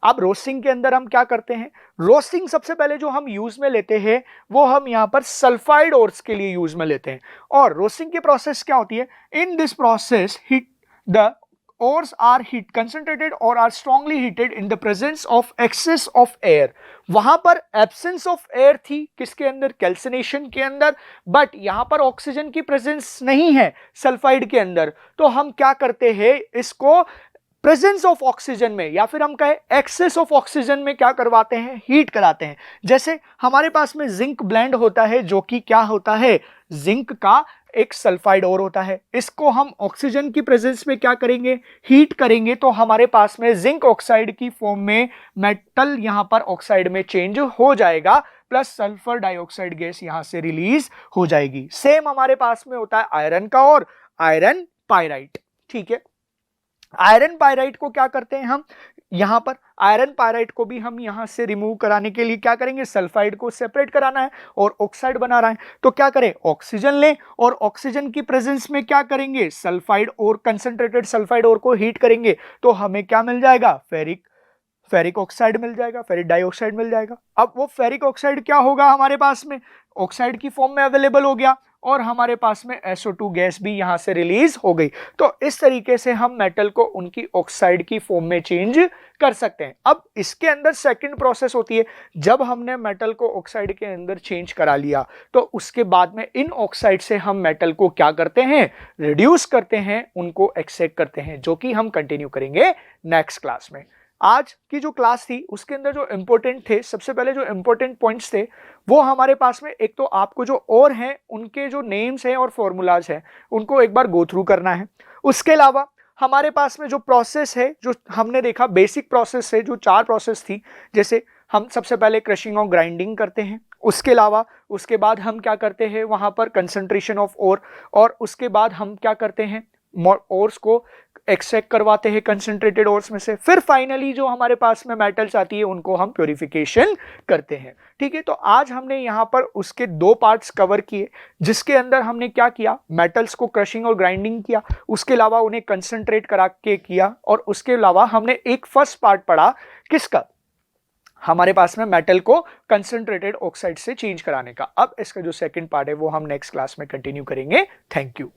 [SPEAKER 1] अब रोस्टिंग के अंदर हम क्या करते हैं, रोस्टिंग सबसे पहले जो हम यूज में लेते हैं वो हम यहां पर सल्फाइड ओर्स के लिए यूज में लेते हैं। और रोस्टिंग की प्रोसेस क्या होती है, in this process heat the ores are heat concentrated or are strongly heated in the presence of excess of air। वहां पर एब्सेंस ऑफ एयर थी किसके अंदर, कैल्सिनेशन के अंदर, बट यहां पर ऑक्सीजन की प्रेजेंस नहीं है सल्फाइड के अंदर, तो हम क्या करते हैं, इसको प्रेजेंस ऑफ ऑक्सीजन में या फिर हम कहें एक्सेस ऑफ ऑक्सीजन में क्या करवाते हैं, हीट कराते हैं। जैसे हमारे पास में जिंक ब्लेंड होता है जो कि क्या होता है, जिंक का एक सल्फाइड और होता है, इसको हम ऑक्सीजन की प्रेजेंस में क्या करेंगे, हीट करेंगे, तो हमारे पास में जिंक ऑक्साइड की फॉर्म में मेटल यहां पर ऑक्साइड में चेंज हो जाएगा, प्लस सल्फर डाइऑक्साइड गैस यहां से रिलीज हो जाएगी। सेम हमारे पास में होता है आयरन का और आयरन पायराइट। ठीक है, आयरन पायराइट को क्या करते हैं हम, यहां पर आयरन पायराइट को भी हम यहां से रिमूव कराने के लिए क्या करेंगे, सल्फाइड को सेपरेट कराना है और ऑक्साइड बना रहा है, तो क्या करें, ऑक्सीजन लें और ऑक्सीजन की प्रेजेंस में क्या करेंगे, सल्फाइड और कंसंट्रेटेड सल्फाइड और को हीट करेंगे, तो हमें क्या मिल जाएगा, फेरिक ऑक्साइड मिल जाएगा, फेरिक डाइऑक्साइड मिल जाएगा। अब वो फेरिक ऑक्साइड क्या होगा, हमारे पास में ऑक्साइड की फॉर्म में अवेलेबल हो गया और हमारे पास में SO2 गैस भी यहां से रिलीज हो गई। तो इस तरीके से हम मेटल को उनकी ऑक्साइड की फॉर्म में चेंज कर सकते हैं। अब इसके अंदर सेकंड प्रोसेस होती है, जब हमने मेटल को ऑक्साइड के अंदर चेंज करा लिया तो उसके बाद में इन ऑक्साइड से हम मेटल को क्या करते हैं, रिड्यूस करते हैं, उनको एक्सट्रैक्ट करते हैं, जो कि हम कंटिन्यू करेंगे नेक्स्ट क्लास में। आज की जो क्लास थी उसके अंदर जो इंपॉर्टेंट थे, सबसे पहले जो इंपॉर्टेंट पॉइंट्स थे वो हमारे पास में, एक तो आपको जो और हैं उनके जो नेम्स हैं और फॉर्मूलाज हैं उनको एक बार गो थ्रू करना है। उसके अलावा हमारे पास में जो प्रोसेस है, जो हमने देखा बेसिक प्रोसेस है, जो 4 प्रोसेस थी, जैसे हम सबसे पहले क्रशिंग और ग्राइंडिंग करते हैं, उसके अलावा उसके बाद हम क्या करते हैं वहां पर कंसंट्रेशन ऑफ ओर, और उसके बाद हम क्या करते हैं, ओर्स को एक्सट्रैक्ट करवाते हैं कंसंट्रेटेड ओर्स में से, फिर फाइनली जो हमारे पास में मेटल्स आती है उनको हम प्योरिफिकेशन करते हैं। ठीक है, तो आज हमने यहाँ पर उसके 2 पार्ट्स कवर किए, जिसके अंदर हमने क्या किया, मेटल्स को क्रशिंग और ग्राइंडिंग किया, उसके अलावा उन्हें कंसंट्रेट करा के किया, और उसके अलावा हमने एक फर्स्ट पार्ट पढ़ा किसका, हमारे पास में मेटल को कंसंट्रेटेड ऑक्साइड से चेंज कराने का। अब इसका जो सेकंड पार्ट है वो हम नेक्स्ट क्लास में कंटिन्यू करेंगे। Thank you.